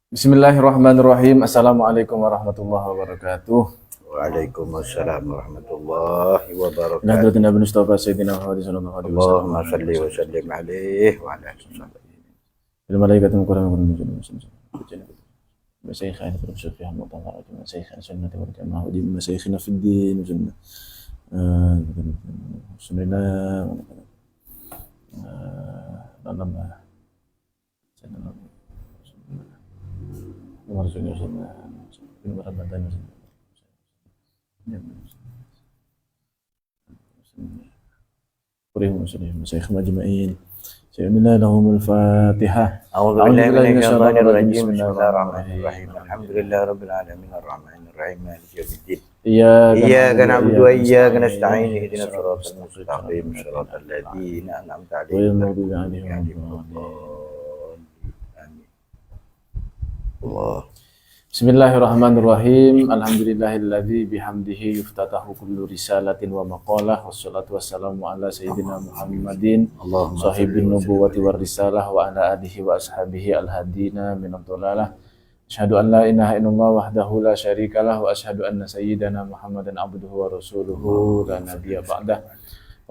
Bismillahirrahmanirrahim. Assalamualaikum warahmatullahi wabarakatuh. Waalaikumsalam warahmatullahi wabarakatuh. Nahdlatul Nabi Mustafa Sayyidina Muhammad sallallahu alaihi wasallam. Allahumma salli wa sallim alaihi wa ala alihi wa sahbihi. Bil malaikatil mukarramah wal muslimin. Masyayikhina fil fiqh mu'tabarat wa masyayikhina sunnah wal jamaah wa masyayikhina fid din sunnah. Sunnah. Nama. Warzuqna sunnah. Bin Ramadan. Qur'an muslim masyaikh majma'in. Sayyidina lahumul Fatihah. A'udzu billahi minasyaitonir rajim. Bismillahirrahmanirrahim. Alhamdulillahi rabbil alamin arrahmanir rahim maliki yaumiddin. Iyyaka na'budu wa iyyaka nasta'in ihdinas siratal mustaqim siratal ladzina an'amta 'alaihim ghairil maghdubi 'alaihim waladdallin. Allah. Bismillahirrahmanirrahim. Alhamdulillahilladzi bihamdihi yuftatahu kullu risalatin wa maqalah. Wassalatu wassalamu ala sayyidina Muhammadin sahibin nubuwati war risalah wa ala alihi wa ashabihi al-hadina minad dhalalah. Asyhadu an la ilaha illallah wahdahu la syarikalah wa asyhadu anna sayyidana Muhammadan abduhu wa rasuluhu la nabiyya ba'dah.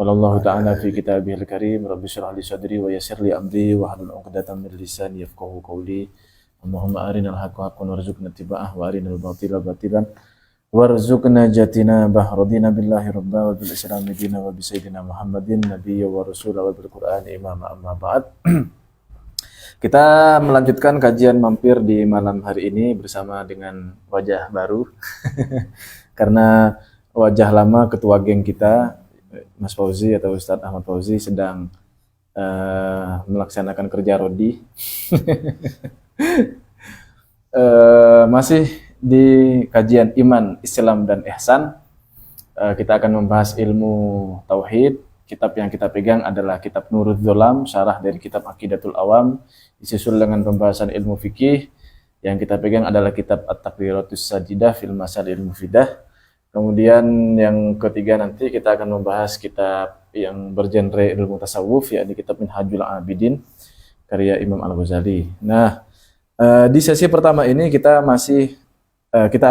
Wallahu ta'ala fi kitabihil karim. Rabbi shrah li sadri wa yassir li amri wa hlul 'uqdatam min lisani yafqahu qawli. Allahumma arinal haqqa haqqan warzuqna ittiba'ah wa arinal batila batilan warzuqna jatinabah. Radina billahi rabba wa bil islami dina wa bi sayyidina Muhammadin nabiyya wa rasula wa bil qur'ani imama amma ba'd. Kita melanjutkan kajian mampir di malam hari ini bersama dengan wajah baru karena wajah lama ketua geng kita Mas Fauzi atau Ustadz Ahmad Fauzi sedang melaksanakan kerja rodi. Masih di kajian iman, Islam dan ihsan. Kita akan membahas ilmu tauhid. Kitab yang kita pegang adalah kitab Nurul Dzolam, syarah dari kitab Aqidatul Awam, disusul dengan pembahasan ilmu fikih. Yang kita pegang adalah kitab At-Taqriratus Sajidah fil Masalil Mufidah. Kemudian yang ketiga nanti kita akan membahas kitab yang bergenre ilmu tasawuf, yakni kitab Minhajul Abidin karya Imam Al-Ghazali. Nah, di sesi pertama ini kita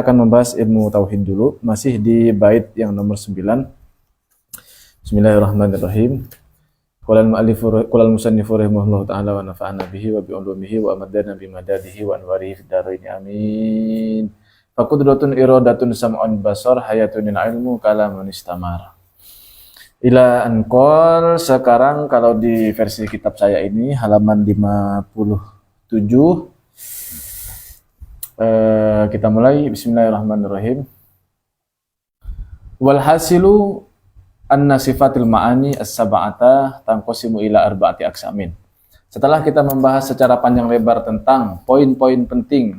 akan membahas ilmu tauhid dulu, masih di bait yang nomor 9. Bismillahirrahmanirrahim. Qala al-musannifu rahimahullahu ta'ala wa nafa'ana bihi wa bi ulumihi wa amadana bi madadihi wa anwarihi fid dharain amin. Fa qudratun iradatun sam'un basar hayatun ilmu kalamun istamar. Ila anqal. Sekarang kalau di versi kitab saya ini halaman 57. Kita mulai. Bismillahirrahmanirrahim. Walhasilu anna sifatil ma'ani as-sab'ata tanqasimu ila arba'ati aqsamin. Setelah kita membahas secara panjang lebar tentang poin-poin penting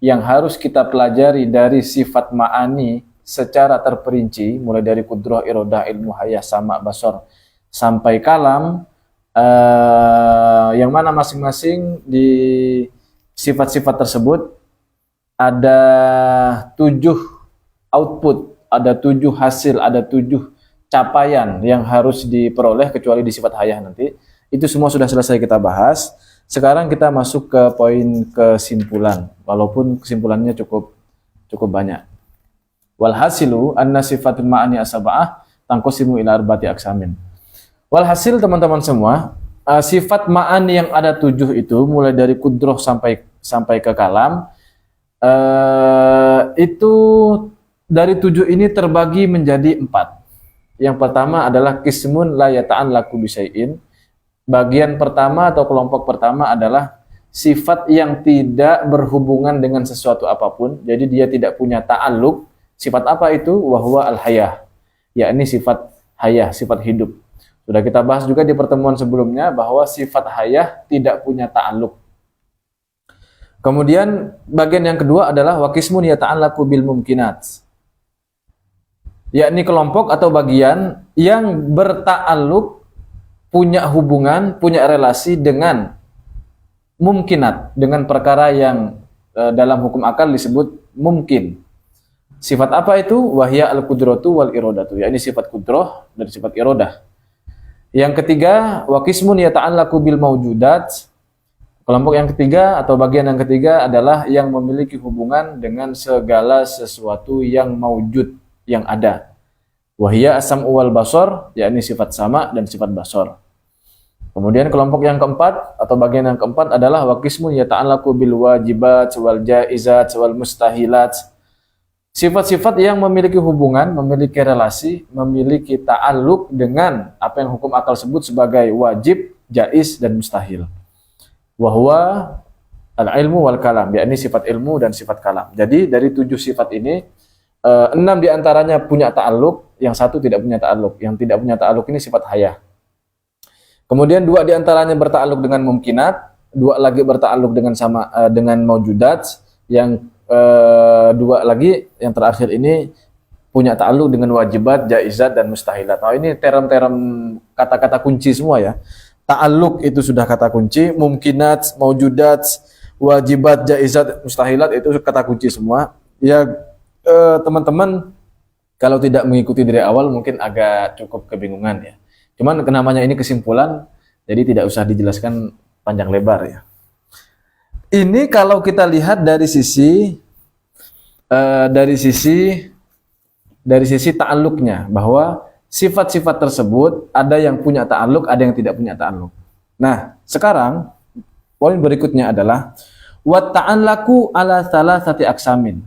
yang harus kita pelajari dari sifat ma'ani secara terperinci, mulai dari kudrah, iradah, ilmu, hayah, sama, basar sampai kalam, yang mana masing-masing di sifat-sifat tersebut ada 7 output, ada 7 hasil, ada 7 capaian yang harus diperoleh kecuali di sifat hayah nanti. Itu semua sudah selesai kita bahas. Sekarang kita masuk ke poin kesimpulan, walaupun kesimpulannya cukup banyak. Walhasilu anna sifatul ma'ani as-sab'ah tanqasimu ila arba'ati aqsamin. Walhasil teman-teman semua, sifat ma'ani yang ada 7 itu mulai dari kudrah sampai ke kalam, itu dari 7 ini terbagi menjadi 4. Yang pertama adalah qismun la yata'allaqu bisyai'in. Bagian pertama atau kelompok pertama adalah sifat yang tidak berhubungan dengan sesuatu apapun. Jadi dia tidak punya ta'alluq. Sifat apa itu? Wahwa al-hayah, yakni sifat hayah, sifat hidup. Sudah kita bahas juga di pertemuan sebelumnya bahwa sifat hayah tidak punya ta'alluq. Kemudian bagian yang kedua adalah waqismun yata'allaqu bil mumkinat, yakni kelompok atau bagian yang berta'alluq, punya hubungan, punya relasi dengan mumkinat, dengan perkara yang dalam hukum akal disebut mungkin. Sifat apa itu? Wahya al-qudratu wal iradatu, yakni sifat kudrah dan sifat iradah. Yang ketiga, wa qismun yata'allaqu bil mawjudat. Kelompok yang ketiga atau bagian yang ketiga adalah yang memiliki hubungan dengan segala sesuatu yang maujud, yang ada. Wahia as-sam'u wal basar, yakni sifat sama dan sifat basar. Kemudian kelompok yang keempat atau bagian yang keempat adalah waqismun yata'allaqu bil wajibat wal jaizat wal mustahilat. Sifat-sifat yang memiliki hubungan, memiliki relasi, memiliki ta'alluq dengan apa yang hukum akal sebut sebagai wajib, jaiz dan mustahil. Wahwa al-ilmu wal kalam, yakni sifat ilmu dan sifat kalam. Jadi dari 7 sifat ini 6 diantaranya punya ta'alluq, yang 1 tidak punya ta'alluq. Yang tidak punya ta'alluq ini sifat hayah. Kemudian 2 diantaranya berta'alluq dengan mumkinat, 2 lagi berta'alluq dengan maujudat, yang 2 lagi yang terakhir ini punya ta'alluq dengan wajibat, jaizat dan mustahilat. Nah, ini term-term kata-kata kunci semua ya. Ta'alluq itu sudah kata kunci, mumkinat, maujudat, wajibat, jaizat, mustahilat itu kata kunci semua. Ya teman-teman kalau tidak mengikuti dari awal mungkin agak cukup kebingungan ya. Cuman namanya ini kesimpulan, jadi tidak usah dijelaskan panjang lebar ya. Ini kalau kita lihat dari sisi ta'alluqnya, bahwa sifat-sifat tersebut ada yang punya ta'alluq, ada yang tidak punya ta'alluq. Nah, sekarang poin berikutnya adalah wa ta'allaqu ala salasati aqsamin.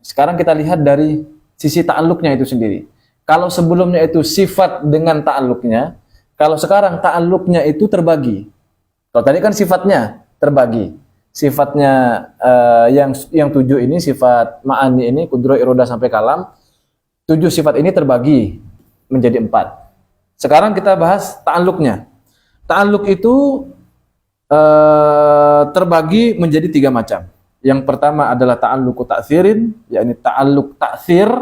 Sekarang kita lihat dari sisi ta'alluqnya itu sendiri. Kalau sebelumnya itu sifat dengan ta'alluqnya, kalau sekarang ta'alluqnya itu terbagi. Kalau tadi kan sifatnya terbagi. Sifatnya yang 7 ini, sifat ma'ani ini, kudrah, irodah sampai kalam, 7 sifat ini terbagi menjadi 4. Sekarang kita bahas ta'alluqnya. Ta'alluq itu terbagi menjadi 3 macam. Yang pertama adalah ta'alluqu ta'tsirin, yakni ta'alluq ta'tsir.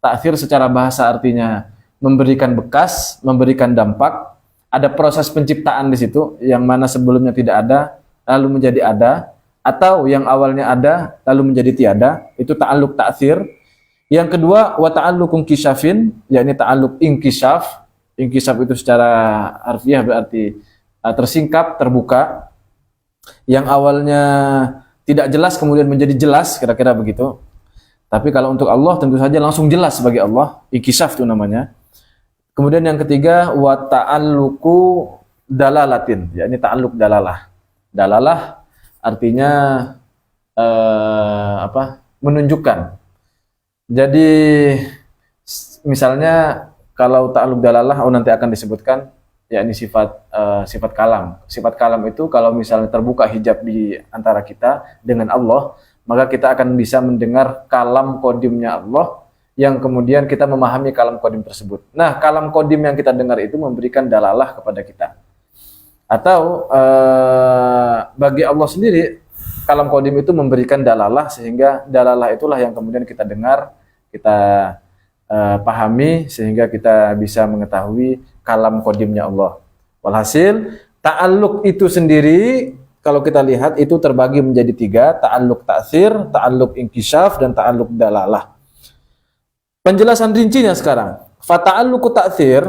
Ta'tsir secara bahasa artinya memberikan bekas, memberikan dampak. Ada proses penciptaan di situ yang mana sebelumnya tidak ada lalu menjadi ada, atau yang awalnya ada lalu menjadi tiada. Itu ta'alluq ta'tsir. Yang kedua, wa ta'alluq inkishafin, yakni ta'alluq inkishaf. Inkishaf itu secara harfiah berarti tersingkap, terbuka. Yang awalnya tidak jelas kemudian menjadi jelas, kira-kira begitu. Tapi kalau untuk Allah tentu saja langsung jelas bagi Allah, inkishaf itu namanya. Kemudian yang ketiga, wa ta'alluqu dalalatin, yakni ta'alluq dalalah. Dalalah artinya menunjukkan. Jadi misalnya kalau ta'alluq dalalah nanti akan disebutkan, yakni sifat kalam. Sifat kalam itu kalau misalnya terbuka hijab di antara kita dengan Allah, maka kita akan bisa mendengar kalam kodimnya Allah, yang kemudian kita memahami kalam kodim tersebut. Nah, kalam kodim yang kita dengar itu memberikan dalalah kepada kita. Atau bagi Allah sendiri, kalam kodim itu memberikan dalalah, sehingga dalalah itulah yang kemudian kita dengar, kita pahami, sehingga kita bisa mengetahui kalam kodimnya Allah. Walhasil, ta'alluq itu sendiri, kalau kita lihat itu terbagi menjadi 3, ta'alluq ta'tsir, ta'alluq inkishaf, dan ta'alluq dalalah. Penjelasan rincinya sekarang. Fata'alluqu ta'tsir,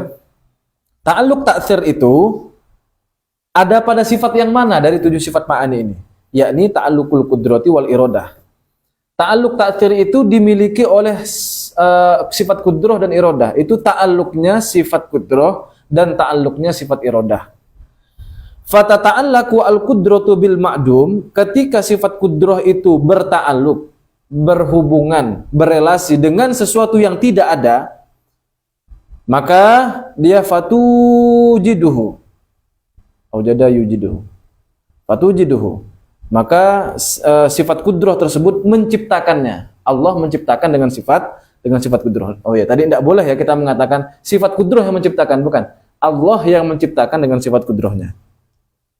ta'alluq ta'tsir itu ada pada sifat yang mana dari 7 sifat ma'ani ini? Yakni ta'alluqul qudrati wal irodah. Ta'alluq ta'tsir itu dimiliki oleh sifat kudrah dan irodah. Itu ta'alluqnya sifat kudrah dan ta'alluqnya sifat irodah. Fatata'allaqu al-qudratu bil ma'dum, ketika sifat kudrah itu berta'alluq, berhubungan, berelasi dengan sesuatu yang tidak ada, maka dia fatujiduhu. Aujada yujiduhu. Fatujiduhu. Maka sifat kudrah tersebut menciptakannya. Allah menciptakan dengan sifat kudrah. Oh ya, tadi tidak boleh ya kita mengatakan sifat kudrah yang menciptakan, bukan. Allah yang menciptakan dengan sifat kudrahnya.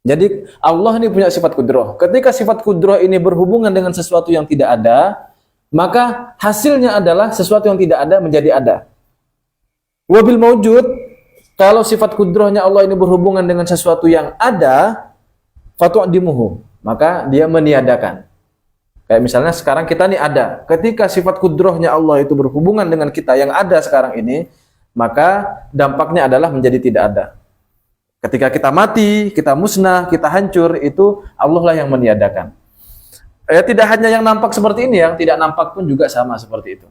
Jadi Allah ini punya sifat kudrah. Ketika sifat kudrah ini berhubungan dengan sesuatu yang tidak ada, maka hasilnya adalah sesuatu yang tidak ada menjadi ada. Wabil maujud, kalau sifat kudrahnya Allah ini berhubungan dengan sesuatu yang ada, fatu'dimuhu, maka dia meniadakan. Kayak misalnya sekarang kita ini ada. Ketika sifat kudrahnya Allah itu berhubungan dengan kita yang ada sekarang ini, maka dampaknya adalah menjadi tidak ada. Ketika kita mati, kita musnah, kita hancur, itu Allah lah yang meniadakan. Tidak hanya yang nampak seperti ini, yang tidak nampak pun juga sama seperti itu.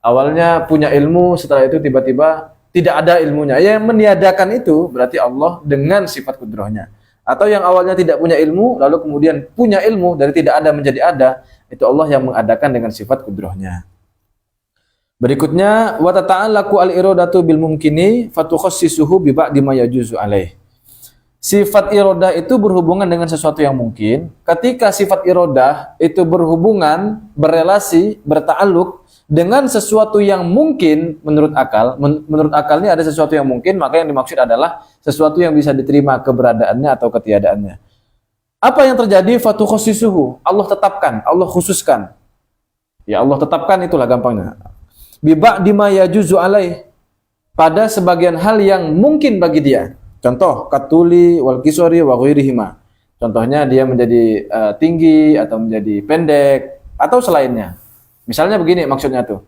Awalnya punya ilmu, setelah itu tiba-tiba tidak ada ilmunya. Yang meniadakan itu berarti Allah dengan sifat kudrahnya. Atau yang awalnya tidak punya ilmu, lalu kemudian punya ilmu, dari tidak ada menjadi ada, itu Allah yang mengadakan dengan sifat kudrahnya. Berikutnya, wa tata'allaqu al-iradatu bil mumkini fatukhassisuhu bi ba'di ma yajuzu alaih. Sifat iradah itu berhubungan dengan sesuatu yang mungkin. Ketika sifat iradah itu berhubungan, berelasi, berta'alluq dengan sesuatu yang mungkin menurut akal. Menurut akal ini ada sesuatu yang mungkin, maka yang dimaksud adalah sesuatu yang bisa diterima keberadaannya atau ketiadaannya. Apa yang terjadi? Fatukhassisuhu. Allah tetapkan, Allah khususkan. Ya Allah tetapkan, itulah gampangnya. Bi ba'di ma yajuzu alaih. Pada sebagian hal yang mungkin bagi dia. Contoh, katuli wal kisori wa ghairihima. Contohnya dia menjadi tinggi atau menjadi pendek atau selainnya. Misalnya begini maksudnya tuh.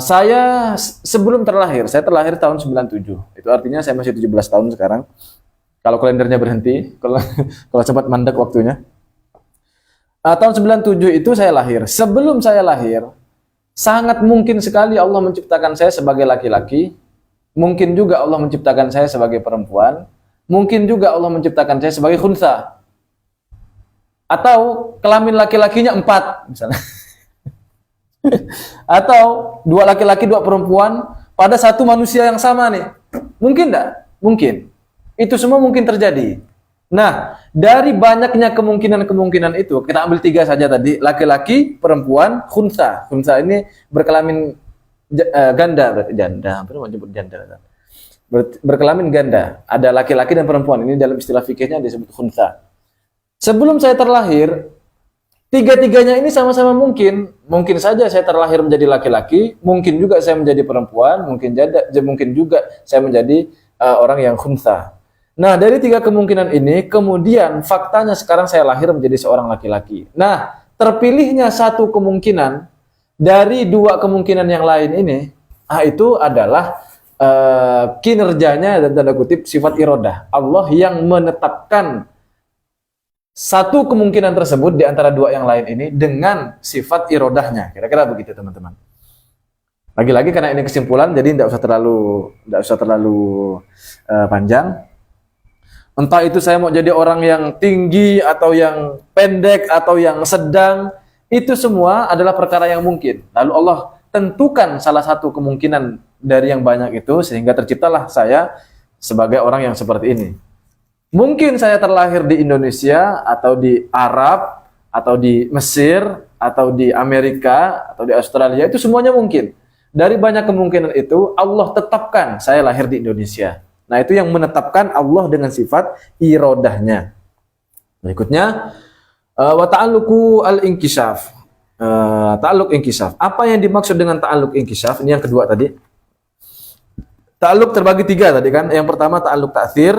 Saya sebelum terlahir, saya terlahir tahun 97. Itu artinya saya masih 17 tahun sekarang. Kalau kalendernya berhenti, kalau sempat mandek waktunya. Tahun 97 itu saya lahir. Sebelum saya lahir, sangat mungkin sekali Allah menciptakan saya sebagai laki-laki. Mungkin juga Allah menciptakan saya sebagai perempuan. Mungkin juga Allah menciptakan saya sebagai khunsa. Atau kelamin laki-lakinya 4 misalnya. Atau 2 laki-laki 2 perempuan pada satu manusia yang sama nih. Mungkin enggak? Mungkin. Itu semua mungkin terjadi. Nah, dari banyaknya kemungkinan-kemungkinan itu, kita ambil 3 saja tadi. Laki-laki, perempuan, khunsa. Khunsa ini berkelamin ganda, apa namanya nyebut janda? Berkelamin ganda. Ada laki-laki dan perempuan. Ini dalam istilah fikihnya disebut khunsa. Sebelum saya terlahir, 3-tiganya ini sama-sama mungkin. Mungkin saja saya terlahir menjadi laki-laki, mungkin juga saya menjadi perempuan, mungkin juga saya menjadi orang yang khunsa. Nah, dari 3 kemungkinan ini, kemudian faktanya sekarang saya lahir menjadi seorang laki-laki. Nah, terpilihnya satu kemungkinan dari 2 kemungkinan yang lain ini, itu adalah kinerjanya dan tanda kutip sifat iradah. Allah yang menetapkan satu kemungkinan tersebut di antara 2 yang lain ini dengan sifat iradahnya. Kira-kira begitu teman-teman. Lagi-lagi karena ini kesimpulan, jadi tidak usah terlalu panjang. Entah itu saya mau jadi orang yang tinggi atau yang pendek atau yang sedang, itu semua adalah perkara yang mungkin. Lalu Allah tentukan salah satu kemungkinan dari yang banyak itu sehingga terciptalah saya sebagai orang yang seperti ini. Mungkin saya terlahir di Indonesia atau di Arab atau di Mesir atau di Amerika atau di Australia, itu semuanya mungkin. Dari banyak kemungkinan itu Allah tetapkan saya lahir di Indonesia. Nah, itu yang menetapkan Allah dengan sifat iradahnya. Berikutnya wa ta'alluqu al-inkishaf. Ta'alluq inkishaf. Apa yang dimaksud dengan ta'alluq inkishaf? Ini yang kedua tadi. Ta'alluq terbagi 3 tadi kan. Yang pertama ta'alluq ta'thir.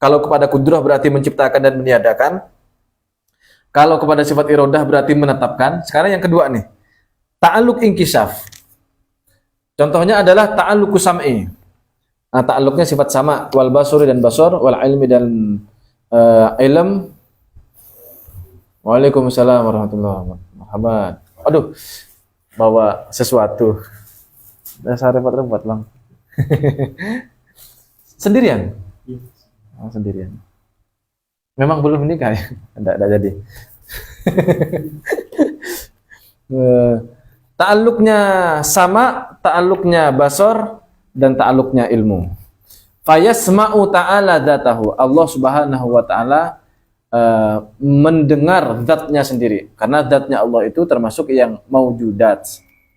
Kalau kepada kudrah berarti menciptakan dan meniadakan. Kalau kepada sifat iradah berarti menetapkan. Sekarang yang kedua nih. Ta'alluq inkishaf. Contohnya adalah ta'alluqu sam'i. Nah, ta'alluqnya sifat sama. Wal basuri dan basar. Wal ilmi dan ilm. Waalaikumsalam warahmatullahi wabarakatuh. Aduh, bawa sesuatu. Dasar repot-repot, Bang. Sendirian? Oh, sendirian. Memang belum menikah ya? Enggak jadi. Ta'alluqnya sama, ta'alluqnya basar, dan ta'alluqnya ilmu. Fayasma'u ta'ala dzatahu. Allah Subhanahu wa ta'ala mendengar zatnya sendiri, karena zatnya Allah itu termasuk yang maujudat.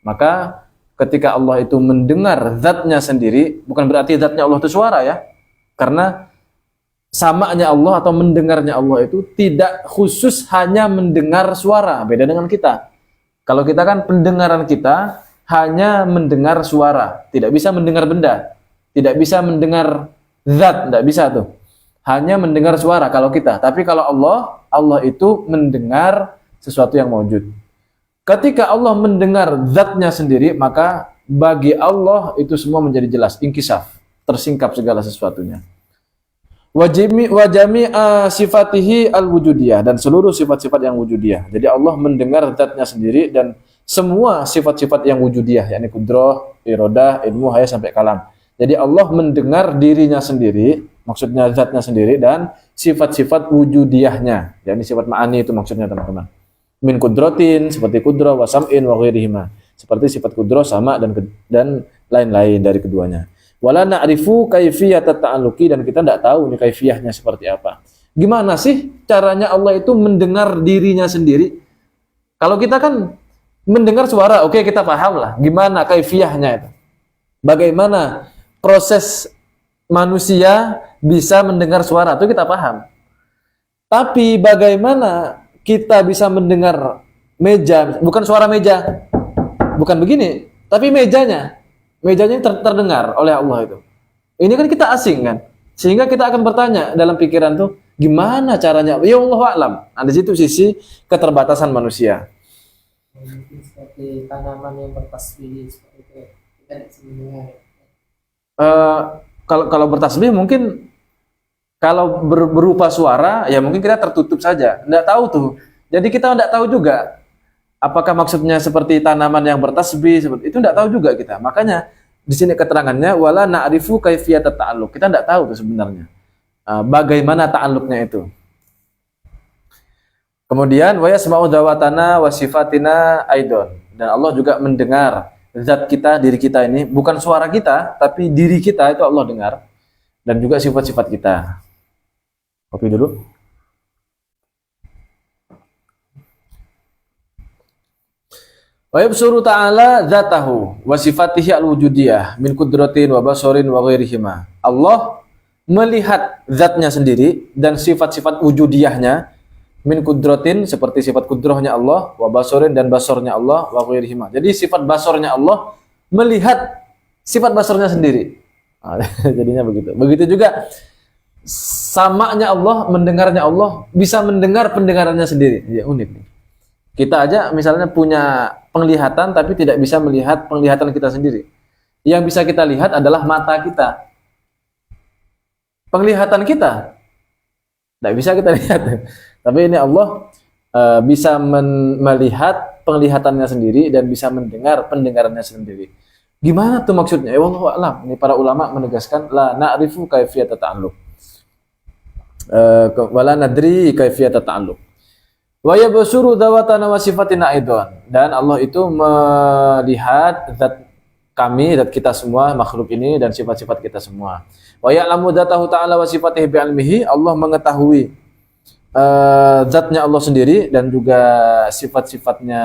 Maka ketika Allah itu mendengar zatnya sendiri, bukan berarti zatnya Allah itu suara ya, karena samanya Allah atau mendengarnya Allah itu tidak khusus hanya mendengar suara, beda dengan kita. Kalau kita kan pendengaran kita hanya mendengar suara, tidak bisa mendengar benda, tidak bisa mendengar zat, tidak bisa tuh. Hanya mendengar suara kalau kita. Tapi kalau Allah itu mendengar sesuatu yang maujud. Ketika Allah mendengar zatnya sendiri, maka bagi Allah itu semua menjadi jelas, inkisaf, tersingkap segala sesuatunya. wa jami'a sifatihi al-wujudiyah, dan seluruh sifat-sifat yang wujudiyah. Jadi Allah mendengar zatnya sendiri dan semua sifat-sifat yang wujudiyah, yakni kudrah, iradah, ilmu, haya sampai kalam. Jadi Allah mendengar dirinya sendiri, maksudnya zatnya sendiri, dan sifat-sifat wujudiyahnya, yakni sifat ma'ani itu maksudnya teman-teman. Min kudratin seperti kudrah, wa sam'in wa ghairihima, seperti sifat kudrah, sama dan lain-lain dari keduanya. Wala na'rifu kaifiyat ta'alluqi, dan kita tidak tahu nih kaifiyahnya seperti apa. Gimana sih caranya Allah itu mendengar dirinya sendiri? Kalau kita kan mendengar suara, oke, kita paham lah gimana kaifiyahnya itu. Bagaimana proses manusia bisa mendengar suara itu kita paham. Tapi bagaimana kita bisa mendengar meja, bukan suara meja, bukan begini, tapi mejanya terdengar oleh Allah itu. Ini kan kita asing kan, sehingga kita akan bertanya dalam pikiran tuh, gimana caranya? Ya Allah a'lam. Nah, di situ sisi keterbatasan manusia. Mungkin seperti tanaman yang bertasbih seperti itu, kita tidak bisa mendengar. Kalau bertasbih mungkin, kalau berupa suara ya mungkin kita tertutup saja, tidak tahu tuh. Jadi kita tidak tahu juga apakah maksudnya seperti tanaman yang bertasbih, seperti itu tidak tahu juga kita. Makanya di sini keterangannya wala na'rifu kaifiyat ta'alluq. Kita tidak tahu tuh sebenarnya bagaimana ta'alluqnya itu. Kemudian wa yasma'u dawatana wa sifatina aidon, dan Allah juga mendengar zat kita, diri kita ini, bukan suara kita tapi diri kita itu Allah dengar, dan juga sifat-sifat kita. Kopi dulu. Wa yabsuru ta'ala dzatahu wa sifatihi al-wujudiyah min qudratin wa basarin wa ghairihima. Allah melihat zatnya sendiri dan sifat-sifat wujudiyahnya, min qudratin seperti sifat kudrahnya Allah, wa basarin dan basarnya Allah, wa ghairihima. Jadi sifat basarnya Allah melihat sifat basarnya sendiri. Jadinya begitu. Begitu juga samanya Allah, mendengarnya Allah, bisa mendengar pendengarannya sendiri. Ya, unik nih. Kita aja misalnya punya penglihatan tapi tidak bisa melihat penglihatan kita sendiri. Yang bisa kita lihat adalah mata kita. Penglihatan kita tidak bisa kita lihat. Tapi ini Allah bisa melihat penglihatannya sendiri dan bisa mendengar pendengarannya sendiri. Gimana tuh maksudnya? Ya wallahu a'lam. Ini para ulama menegaskan la na'rifu kaifiyat ta'alluq. Wala nadri kaifiyat ta'alluq. Wa yabsuru dzawatana wa sifatina aidon, dan Allah itu melihat zat kami, zat kita semua, makhluk ini, dan sifat-sifat kita semua. Wa ya'lamu dzatahu ta'ala wa sifatihi bi'ilmihi, Allah mengetahui zatnya Allah sendiri dan juga sifat-sifatnya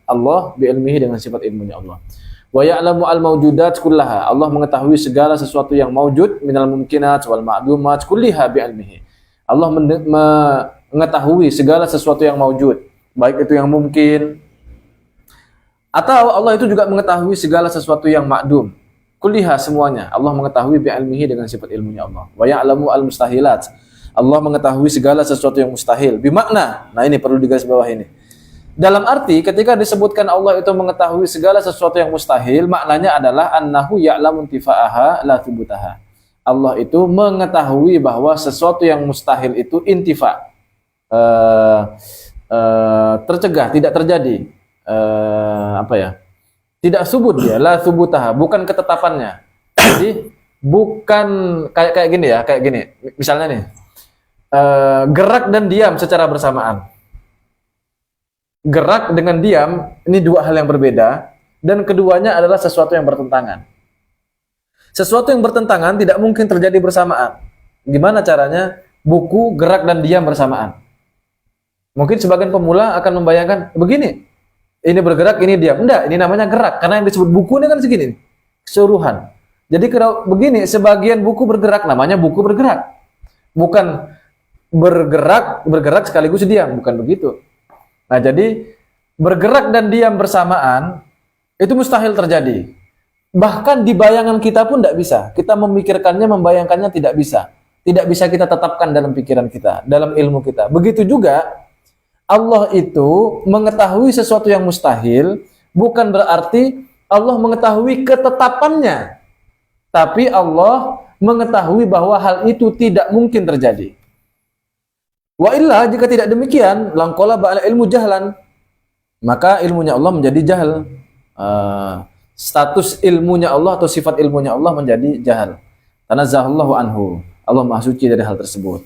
Allah bi'ilmihi, dengan sifat ilmunya Allah. Wa ya'lamu al-mawjudat kullaha, Allah mengetahui segala sesuatu yang mawjud minal mumkinat wal ma'dumat kulliha bi'ilmihi. Allah mengetahui segala sesuatu yang mawjud, baik itu yang mungkin, atau Allah itu juga mengetahui segala sesuatu yang ma'dum, kulliha semuanya. Allah mengetahui bi'ilmihi, dengan sifat ilmunya Allah. Wa ya'lamu al-mustahilat, Allah mengetahui segala sesuatu yang mustahil. Bimakna, nah ini perlu digarisbawahi ini. Dalam arti ketika disebutkan Allah itu mengetahui segala sesuatu yang mustahil, maknanya adalah annahu ya'lamu intifa'aha la thubutaha. Allah itu mengetahui bahwa sesuatu yang mustahil itu intifa, tercegah, tidak terjadi, tidak subut dia, la thubutaha, bukan ketetapannya. Jadi bukan kayak gini ya, kayak gini. Misalnya nih, gerak dan diam secara bersamaan. Gerak dengan diam ini dua hal yang berbeda, dan keduanya adalah sesuatu yang bertentangan. Sesuatu yang bertentangan tidak mungkin terjadi bersamaan. Gimana caranya buku gerak dan diam bersamaan? Mungkin sebagian pemula akan membayangkan begini, ini bergerak, ini diam. Enggak, ini namanya gerak, karena yang disebut buku ini kan segini, keseluruhan. Jadi kalau begini, sebagian buku bergerak, namanya buku bergerak. Bukan bergerak sekaligus diam, bukan begitu. Nah, jadi bergerak dan diam bersamaan itu mustahil terjadi. Bahkan di bayangan kita pun tidak bisa. Kita memikirkannya, membayangkannya tidak bisa. Tidak bisa kita tetapkan dalam pikiran kita, dalam ilmu kita. Begitu juga Allah itu mengetahui sesuatu yang mustahil, bukan berarti Allah mengetahui ketetapannya. Tapi Allah mengetahui bahwa hal itu tidak mungkin terjadi. Wa illa, jika tidak demikian, langkola ba'al ilmu jahlan, maka ilmunya Allah menjadi jahal. Status ilmunya Allah atau sifat ilmunya Allah menjadi jahal. Tanazzahallahu anhu. Allah Maha Suci dari hal tersebut.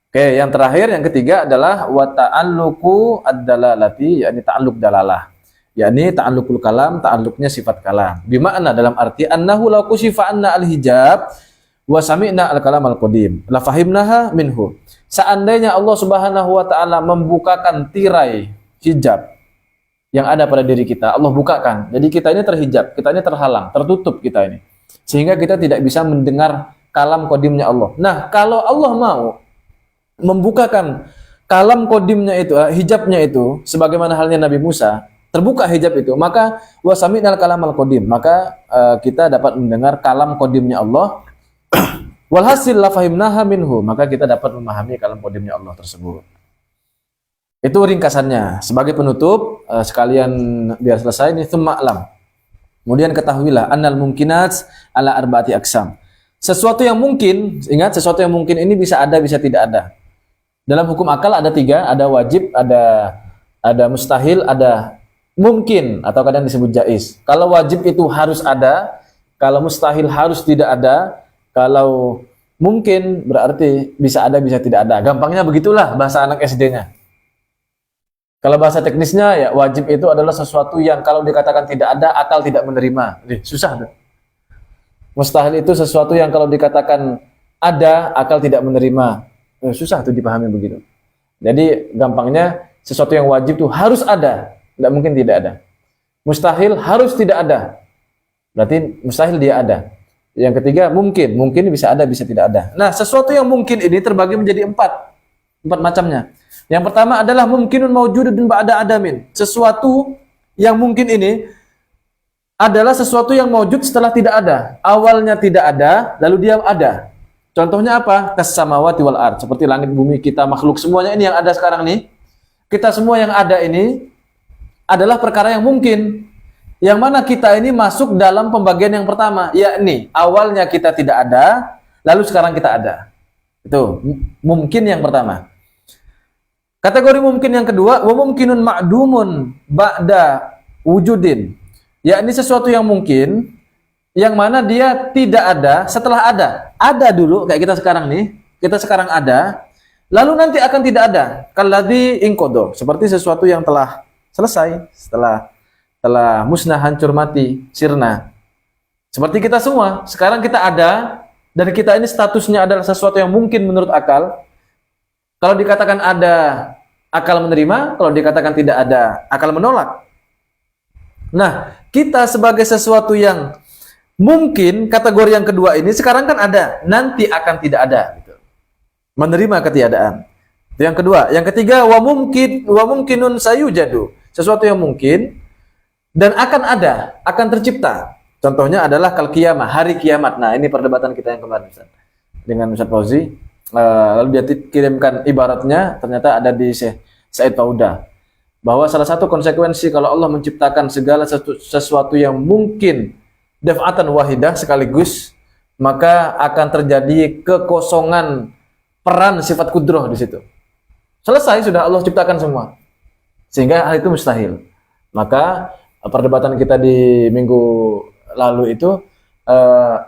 Oke, yang terakhir, yang ketiga adalah wa ta'alluqu ad-dalalati, yakni ta'alluq dalalah. Yakni ta'alluqul kalam, ta'alluqnya sifat kalam. Bima'na, dalam arti annahu law kushifa anna al-hijab wa sami'na al-kalam al-qadim la fahimnaha minhu. Seandainya Allah Subhanahu wa taala membukakan tirai hijab yang ada pada diri kita, Allah bukakan. Jadi kita ini terhijab, kita ini terhalang, tertutup kita ini. Sehingga kita tidak bisa mendengar kalam qadimnya Allah. Nah, kalau Allah mau membukakan kalam qadimnya itu, hijabnya itu, sebagaimana halnya Nabi Musa, terbuka hijab itu, maka wa sami'nal kalam al-qadim, maka kita dapat mendengar kalam qadimnya Allah. Walhasil la fahimnaha minhu, maka kita dapat memahami kalam qadimnya Allah tersebut. Itu ringkasannya. Sebagai penutup, sekalian biar selesai ini, tsumma alam. Kemudian ketahuilah annal mumkinat ala arba'ati aqsam. Sesuatu yang mungkin, ingat, sesuatu yang mungkin ini bisa ada, bisa tidak ada. Dalam hukum akal ada 3, ada wajib, ada mustahil, ada mungkin, atau kadang disebut jaiz. Kalau wajib itu harus ada, kalau mustahil harus tidak ada, kalau mungkin berarti bisa ada, bisa tidak ada. Gampangnya begitulah bahasa anak SD-nya. Kalau bahasa teknisnya ya wajib itu adalah sesuatu yang kalau dikatakan tidak ada, akal tidak menerima. Susah tuh. Mustahil itu sesuatu yang kalau dikatakan ada, akal tidak menerima. Susah tuh dipahami begitu. Jadi gampangnya sesuatu yang wajib tuh harus ada, tidak mungkin tidak ada. Mustahil harus tidak ada. Berarti mustahil dia ada. Yang ketiga mungkin bisa ada, bisa tidak ada. Nah, sesuatu yang mungkin ini terbagi menjadi 4 macamnya. Yang pertama adalah mungkinun mawjudun ba'da adamin. Sesuatu yang mungkin ini adalah sesuatu yang mawjud setelah tidak ada. Awalnya tidak ada, lalu dia ada. Contohnya apa? Kas-samawati wal ard, seperti langit bumi kita, makhluk semuanya ini yang ada sekarang nih. Kita semua yang ada ini adalah perkara yang mungkin. Yang mana kita ini masuk dalam pembagian yang pertama, yakni awalnya kita tidak ada, lalu sekarang kita ada. Itu mungkin yang pertama. Kategori mungkin yang kedua, wa mumkinun ma'dumun ba'da wujudin. Yakni sesuatu yang mungkin, yang mana dia tidak ada setelah ada. Ada dulu, kayak kita sekarang nih, kita sekarang ada, lalu nanti akan tidak ada. Kalladzi inqadha, seperti sesuatu yang telah selesai, telah musnah, hancur, mati, sirna. Seperti kita semua, sekarang kita ada, dan kita ini statusnya adalah sesuatu yang mungkin menurut akal. Kalau dikatakan ada, akal menerima. Kalau dikatakan tidak ada, akal menolak. Nah, kita sebagai sesuatu yang mungkin, kategori yang kedua ini, sekarang kan ada, nanti akan tidak ada. Menerima ketiadaan. Itu yang kedua. Yang ketiga, wa mumkinun sayujadu. Sesuatu yang mungkin, dan akan ada, akan tercipta. Contohnya adalah kal qiyamah, hari kiamat. Nah, ini perdebatan kita yang kemarin Ustaz, dengan Ustaz Fauzi. Lalu dia kirimkan ibaratnya, ternyata ada di Said Fauda, bahwa salah satu konsekuensi kalau Allah menciptakan segala sesuatu yang mungkin daf'atan wahidah sekaligus, maka akan terjadi kekosongan peran sifat kudrah di situ. Selesai sudah, Allah ciptakan semua, sehingga hal itu mustahil. Maka perdebatan kita di minggu lalu itu,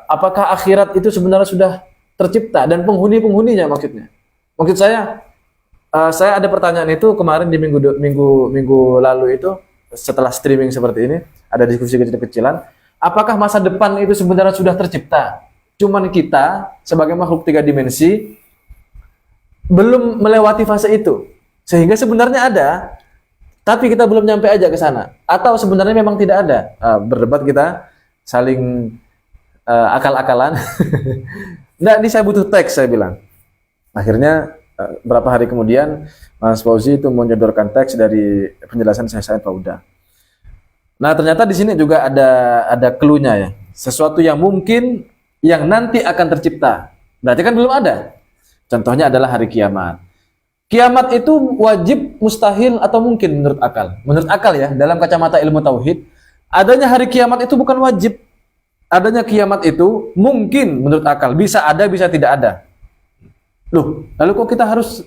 apakah akhirat itu sebenarnya sudah tercipta dan penghuni-penghuninya maksudnya. Maksud saya ada pertanyaan itu kemarin di minggu lalu itu, setelah streaming seperti ini, ada diskusi kecil-kecilan, apakah masa depan itu sebenarnya sudah tercipta? Cuman kita sebagai makhluk 3 dimensi belum melewati fase itu. Sehingga sebenarnya ada, tapi kita belum nyampe aja ke sana. Atau sebenarnya memang tidak ada. Berdebat kita, saling akal-akalan. Nggak, ini saya butuh teks, saya bilang. Akhirnya berapa hari kemudian Mas Fauzi itu menyodorkan teks dari penjelasan saya Fauda. Nah, ternyata di sini juga ada clue-nya ya. Sesuatu yang mungkin yang nanti akan tercipta. Berarti kan belum ada. Contohnya adalah hari kiamat. Kiamat itu wajib, mustahil, atau mungkin menurut akal. Menurut akal ya, dalam kacamata ilmu tauhid, adanya hari kiamat itu bukan wajib. adanya kiamat itu mungkin menurut akal, bisa ada, bisa tidak ada. Loh, lalu kok kita harus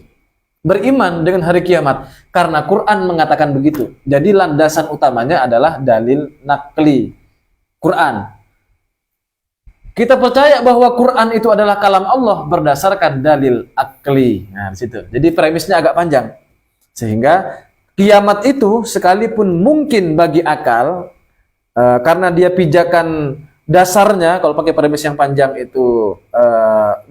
beriman dengan hari kiamat? Karena Quran mengatakan begitu. Jadi landasan utamanya adalah dalil nakli, Quran. Kita percaya bahwa Quran itu adalah kalam Allah berdasarkan dalil akli. Nah, di situ. Jadi premisnya agak panjang. Sehingga kiamat itu sekalipun mungkin bagi akal, karena dia pijakan dasarnya, kalau pakai premis yang panjang itu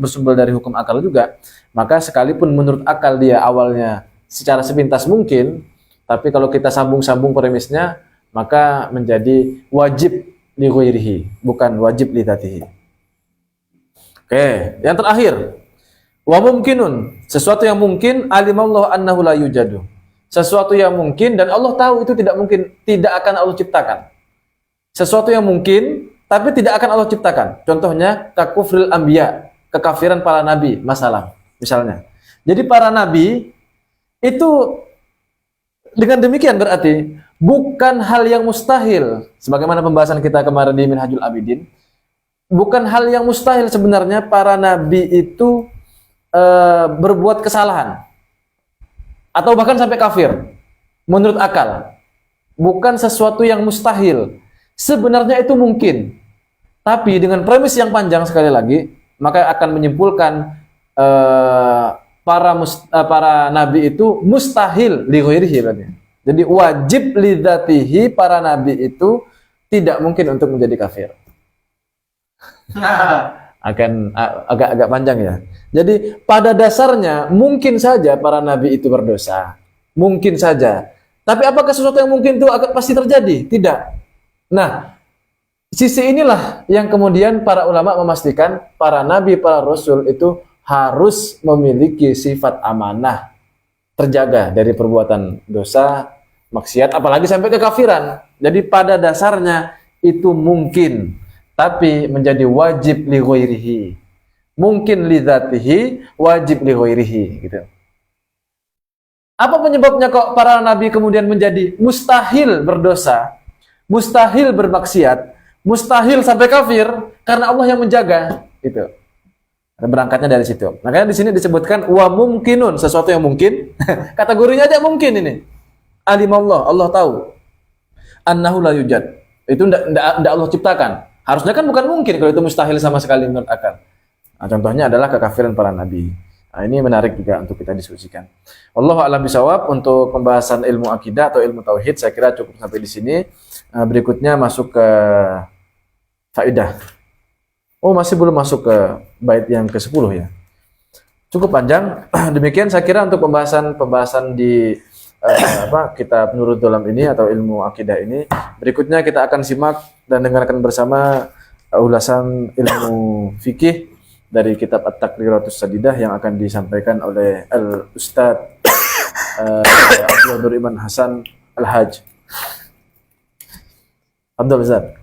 bersumber dari hukum akal juga, maka sekalipun menurut akal dia awalnya secara sepintas mungkin, tapi kalau kita sambung-sambung premisnya, maka menjadi wajib li ghairihi, bukan wajib li dzatihi. Oke, yang terakhir, wa mumkinun, sesuatu yang mungkin, alimallahu annahu la yujadu. Sesuatu yang mungkin dan Allah tahu itu tidak mungkin, tidak akan Allah ciptakan. Sesuatu yang mungkin tapi tidak akan Allah ciptakan. Contohnya kakufril anbiya, kekafiran para nabi, masalah misalnya. Jadi para nabi itu dengan demikian berarti bukan hal yang mustahil, sebagaimana pembahasan kita kemarin di Minhajul Abidin. Bukan hal yang mustahil sebenarnya para nabi itu berbuat kesalahan atau bahkan sampai kafir menurut akal. Bukan sesuatu yang mustahil, sebenarnya itu mungkin, tapi dengan premis yang panjang sekali lagi, maka akan menyimpulkan para nabi itu mustahil li ghairihi. Jadi wajib li dzatihi, para nabi itu tidak mungkin untuk menjadi kafir. Akan agak panjang ya. Jadi pada dasarnya mungkin saja para nabi itu berdosa, mungkin saja. Tapi apakah sesuatu yang mungkin itu pasti terjadi? Tidak. Nah, sisi inilah yang kemudian para ulama memastikan para nabi, para rasul itu harus memiliki sifat amanah, terjaga dari perbuatan dosa, maksiat, apalagi sampai kekafiran. Jadi pada dasarnya itu mungkin, tapi menjadi wajib li ghairihi. Mungkin li dzatihi, wajib li ghairihi, gitu. Apa penyebabnya kok para nabi kemudian menjadi mustahil berdosa, mustahil bermaksiat, mustahil sampai kafir? Karena Allah yang menjaga, gitu. Berangkatnya dari situ. Makanya di sini disebutkan wa mumkinun, sesuatu yang mungkin. Kategorinya aja mungkin ini. Alimallah, Allah tahu. Annahu la yujad. Itu tidak Allah ciptakan. Harusnya kan bukan mungkin kalau itu mustahil sama sekali menurut akal. Nah, contohnya adalah kekafiran para nabi. Nah, ini menarik juga untuk kita diskusikan. Wallahu a'lam bishawab. Untuk pembahasan ilmu akidah atau ilmu tauhid saya kira cukup sampai di sini. Berikutnya masuk ke faidah. Oh, masih belum masuk ke bait yang ke-10 ya. Cukup panjang. Demikian saya kira untuk pembahasan di kitab Nurul Dolam ini atau ilmu akidah ini. Berikutnya kita akan simak dan dengarkan bersama ulasan ilmu fikih dari kitab At-Taqriratus Sadidah yang akan disampaikan oleh Al-Ustadz Abdul Nur Iman Hasan Al-Hajj. Abdul Ustaz.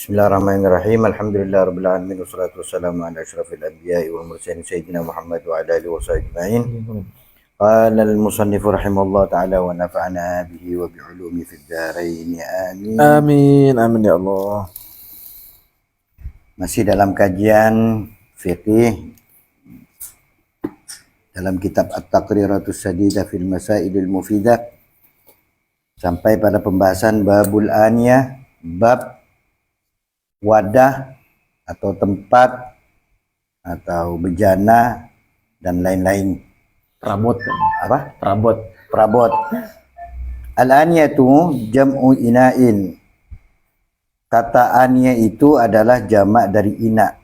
Bismillahirrahmanirrahim. Alhamdulillah rabbil alamin wassalatu wassalamu ala asyrafil anbiya'i wal mursalin sayyidina Muhammad wa ala alihi washabbihi ajma'in. Qala al-musannif rahimahullah ta'ala wa nafa'ana bihi wa bi 'ulumi fid dharain. Amin. Amin, amin ya Allah. Masih dalam kajian fikih dalam kitab At-Taqriratus Sadidah fil Masailil Mufidah sampai pada pembahasan babul aniyah, bab wadah atau tempat atau bejana dan lain-lain. Perabot. Apa? Perabot. Perabot. Al-aniyatu jam'u ina'in. Kata aniyah itu adalah jamak dari ina.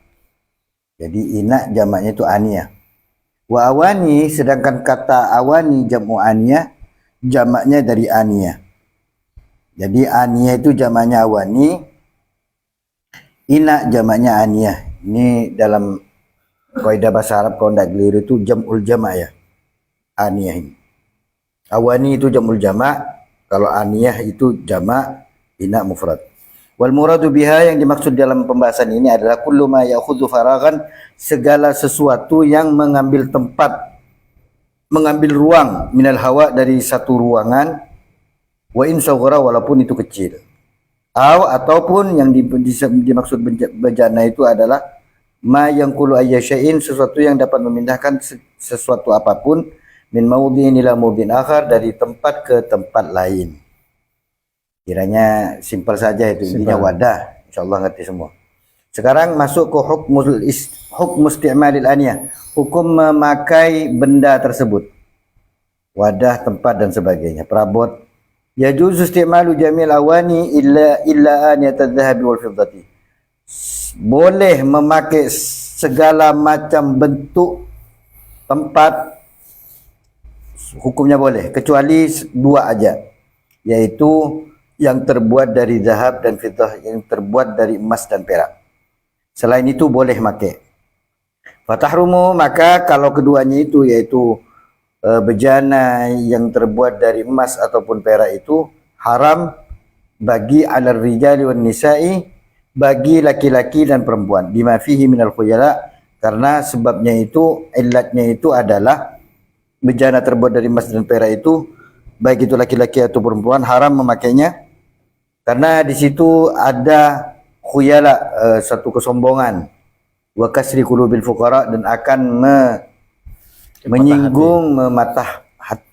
Jadi ina jamaknya itu aniyah. Wa awani, sedangkan kata awani jam'u aniyah, jamaknya dari aniyah. Jadi aniyah itu jamaknya awani, ina jamaknya aniyah. Ini dalam kaidah bahasa Arab kalau tidak keliru itu jam'ul jama' ya. Aniyah ini. Awani itu jam'ul jama', kalau aniyah itu jama', ina mufrad. Wal muradu biha, yang dimaksud dalam pembahasan ini adalah kullu ma ya'khudhu faraghan, segala sesuatu yang mengambil tempat, mengambil ruang minal hawa, dari satu ruangan, wa in saghara, walaupun itu kecil. Ataupun yang dimaksud bejana itu adalah ma yanqulu ayya syai'in, sesuatu yang dapat memindahkan sesuatu apapun, min maudhi'in ila maudhi'in akhar, dari tempat ke tempat lain. Kiranya simpel saja itu, intinya wadah, insyaallah ngerti semua. Sekarang masuk ke hukm isti'malil aniyah, hukum memakai benda tersebut, wadah, tempat dan sebagainya, perabot. Yajuzu isti'malu jamil awani illa aniyat adh-dhahabi wal fiddati, boleh memakai segala macam bentuk tempat, hukumnya boleh, kecuali dua aja, yaitu yang terbuat dari zahab dan fiddah, yang terbuat dari emas dan perak. Selain itu boleh pakai. Fatahrumu, maka kalau keduanya itu, yaitu bejana yang terbuat dari emas ataupun perak, itu haram bagi alar rijali wan nisa'i, bagi laki-laki dan perempuan, bima fihi minal khuyala, karena sebabnya itu, illatnya itu adalah bejana terbuat dari emas dan perak itu, baik itu laki-laki atau perempuan, haram memakainya, karena di situ ada khuyala, satu kesombongan, wa kasri qulubil fuqara, dan akan menyinggung, mematah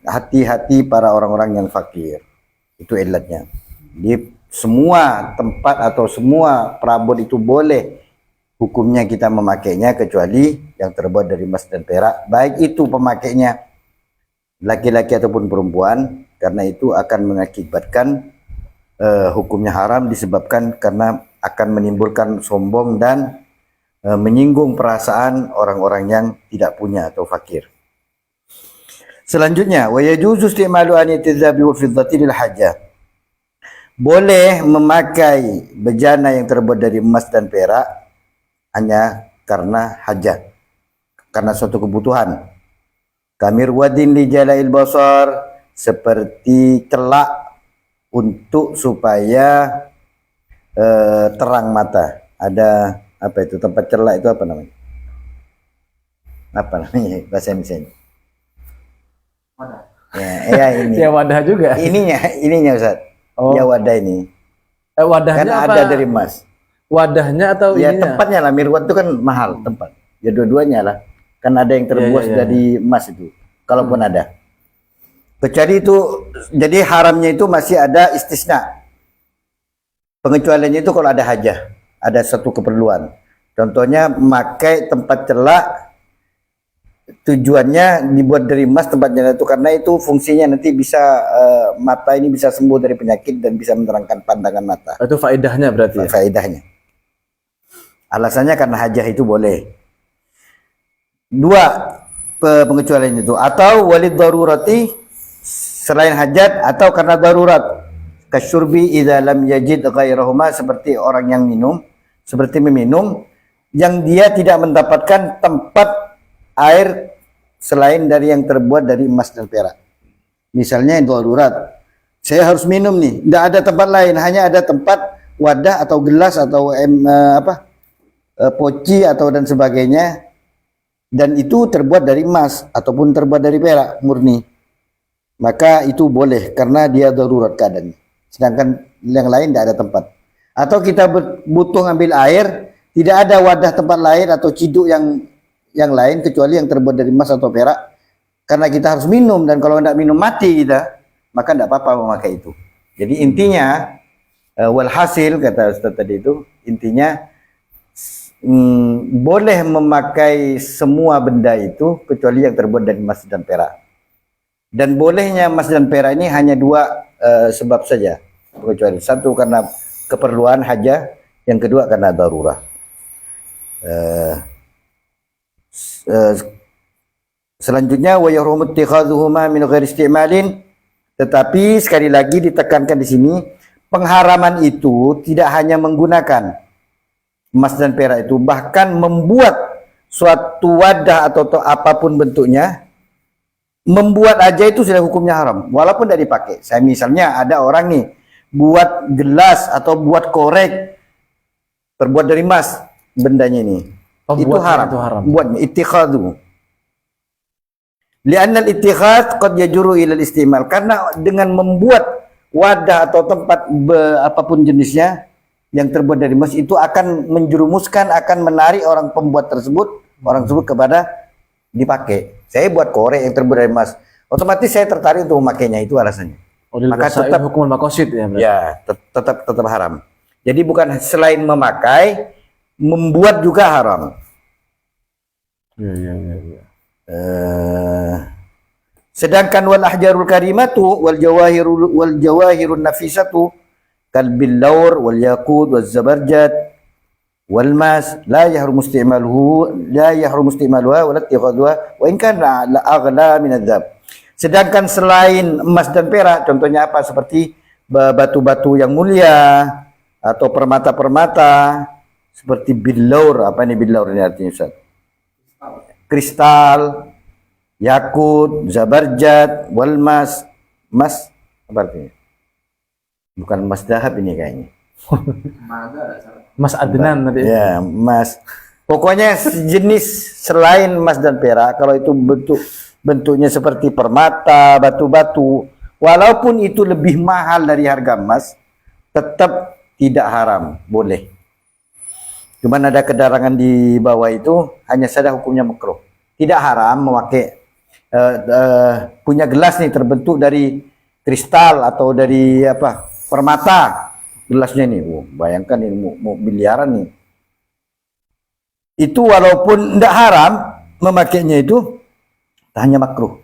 hati-hati para orang-orang yang fakir. Itu illatnya. Di semua tempat atau semua perabot itu boleh hukumnya kita memakainya, kecuali yang terbuat dari emas dan perak, baik itu pemakainya laki-laki ataupun perempuan, karena itu akan mengakibatkan hukumnya haram, disebabkan karena akan menimbulkan sombong dan menyinggung perasaan orang-orang yang tidak punya atau fakir. Selanjutnya, wa yajuzu isti'malu aniyatiz zahabi wal fiddati lil hajah, boleh memakai bejana yang terbuat dari emas dan perak hanya karena hajat, karena suatu kebutuhan. Kamir wadin li jalail basar, seperti celak untuk supaya terang mata. Ada apa itu, tempat celak itu apa namanya? Apa namanya bahasa Indonesia? Wadah. Ya ini. Ya wadah juga. Ininya Ustaz. Oh. Ya wadah ini. Wadahnya Kan apa? ada dari emas. Wadahnya atau Ya ininya? tempatnya lah, mirwat itu kan mahal tempat. Ya dua-duanya lah. Kan ada yang terbuat Ya. dari emas itu. Kalaupun ada. Kecuali itu, jadi haramnya itu masih ada istisna. Pengecualiannya itu kalau ada hajah, ada satu keperluan. Contohnya memakai tempat celak, tujuannya dibuat dari emas tempatnya itu, karena itu fungsinya nanti bisa mata ini bisa sembuh dari penyakit dan bisa menerangkan pandangan mata. Itu faedahnya berarti ya? Faedahnya. Alasannya karena hajah itu boleh. Dua pengecualian itu, atau walid darurati, selain hajat atau karena darurat, kasyurbi idza lam yajid ghairahuma, seperti orang yang minum, seperti meminum yang dia tidak mendapatkan tempat air selain dari yang terbuat dari emas dan perak. Misalnya darurat, saya harus minum nih, tidak ada tempat lain, hanya ada tempat wadah atau gelas atau poci atau dan sebagainya, dan itu terbuat dari emas ataupun terbuat dari perak murni, maka itu boleh karena dia darurat keadaannya. Sedangkan yang lain tidak ada tempat. Atau kita butuh ambil air, tidak ada wadah tempat lain atau ciduk yang lain kecuali yang terbuat dari emas atau perak, karena kita harus minum, dan kalau tidak minum mati kita, maka tidak apa-apa memakai itu. Jadi intinya, walhasil kata Ustaz tadi itu, intinya boleh memakai semua benda itu kecuali yang terbuat dari emas dan perak. Dan bolehnya emas dan perak ini hanya dua sebab saja, kecuali satu karena keperluan hajah, yang kedua karena darurat. Selanjutnya, wa yahrumu ittikhadhuhuma min ghairi isti'malin, tetapi sekali lagi ditekankan di sini, pengharaman itu tidak hanya menggunakan emas dan perak itu, bahkan membuat suatu wadah atau apapun bentuknya, membuat aja itu sudah hukumnya haram walaupun tidak dipakai. Saya misalnya ada orang nih buat gelas atau buat korek terbuat dari emas bendanya ini. Itu haram. Buatnya ittikhadhu. Li'anna al-ittikhadh qad yajuru ila al-istimal. Karena dengan membuat wadah atau tempat apapun jenisnya yang terbuat dari emas itu akan menjerumuskan, akan menarik orang pembuat tersebut, orang tersebut kepada dipakai. Saya buat korek yang terbuat dari emas, otomatis saya tertarik untuk memakainya, itu alasannya. Maka tetap hukuman makosid ya. Ya, tetap haram. Jadi bukan selain memakai, membuat juga haram. Ya. Sedangkan wal ahjarul karimatu wal jawahirun nafisatu kal billaur wal yaqut wal zabarjad wal mas la yahrum istimaluha wa la ittikhadhuha wa in kana la aghla min adzab. Sedangkan selain emas dan perak, contohnya apa, seperti batu-batu yang mulia atau permata-permata seperti billaur. Apa ini billaur ini artinya, Ustaz? Kristal, yakut, zabarjat, walmas. Mas apa artinya? Bukan emas dahab ini kayaknya. Mas Adnan tadi. Ya, emas. Pokoknya sejenis selain emas dan perak, kalau itu bentuknya seperti permata, batu-batu, walaupun itu lebih mahal dari harga emas, tetap tidak haram, boleh. Cuman ada kedarangan di bawah itu, hanya saja hukumnya makruh. Tidak haram memakai punya gelas nih terbentuk dari kristal atau dari apa, permata gelasnya nih. Bayangkan ini mau miliaran nih. Itu walaupun tidak haram memakainya itu, hanya makruh.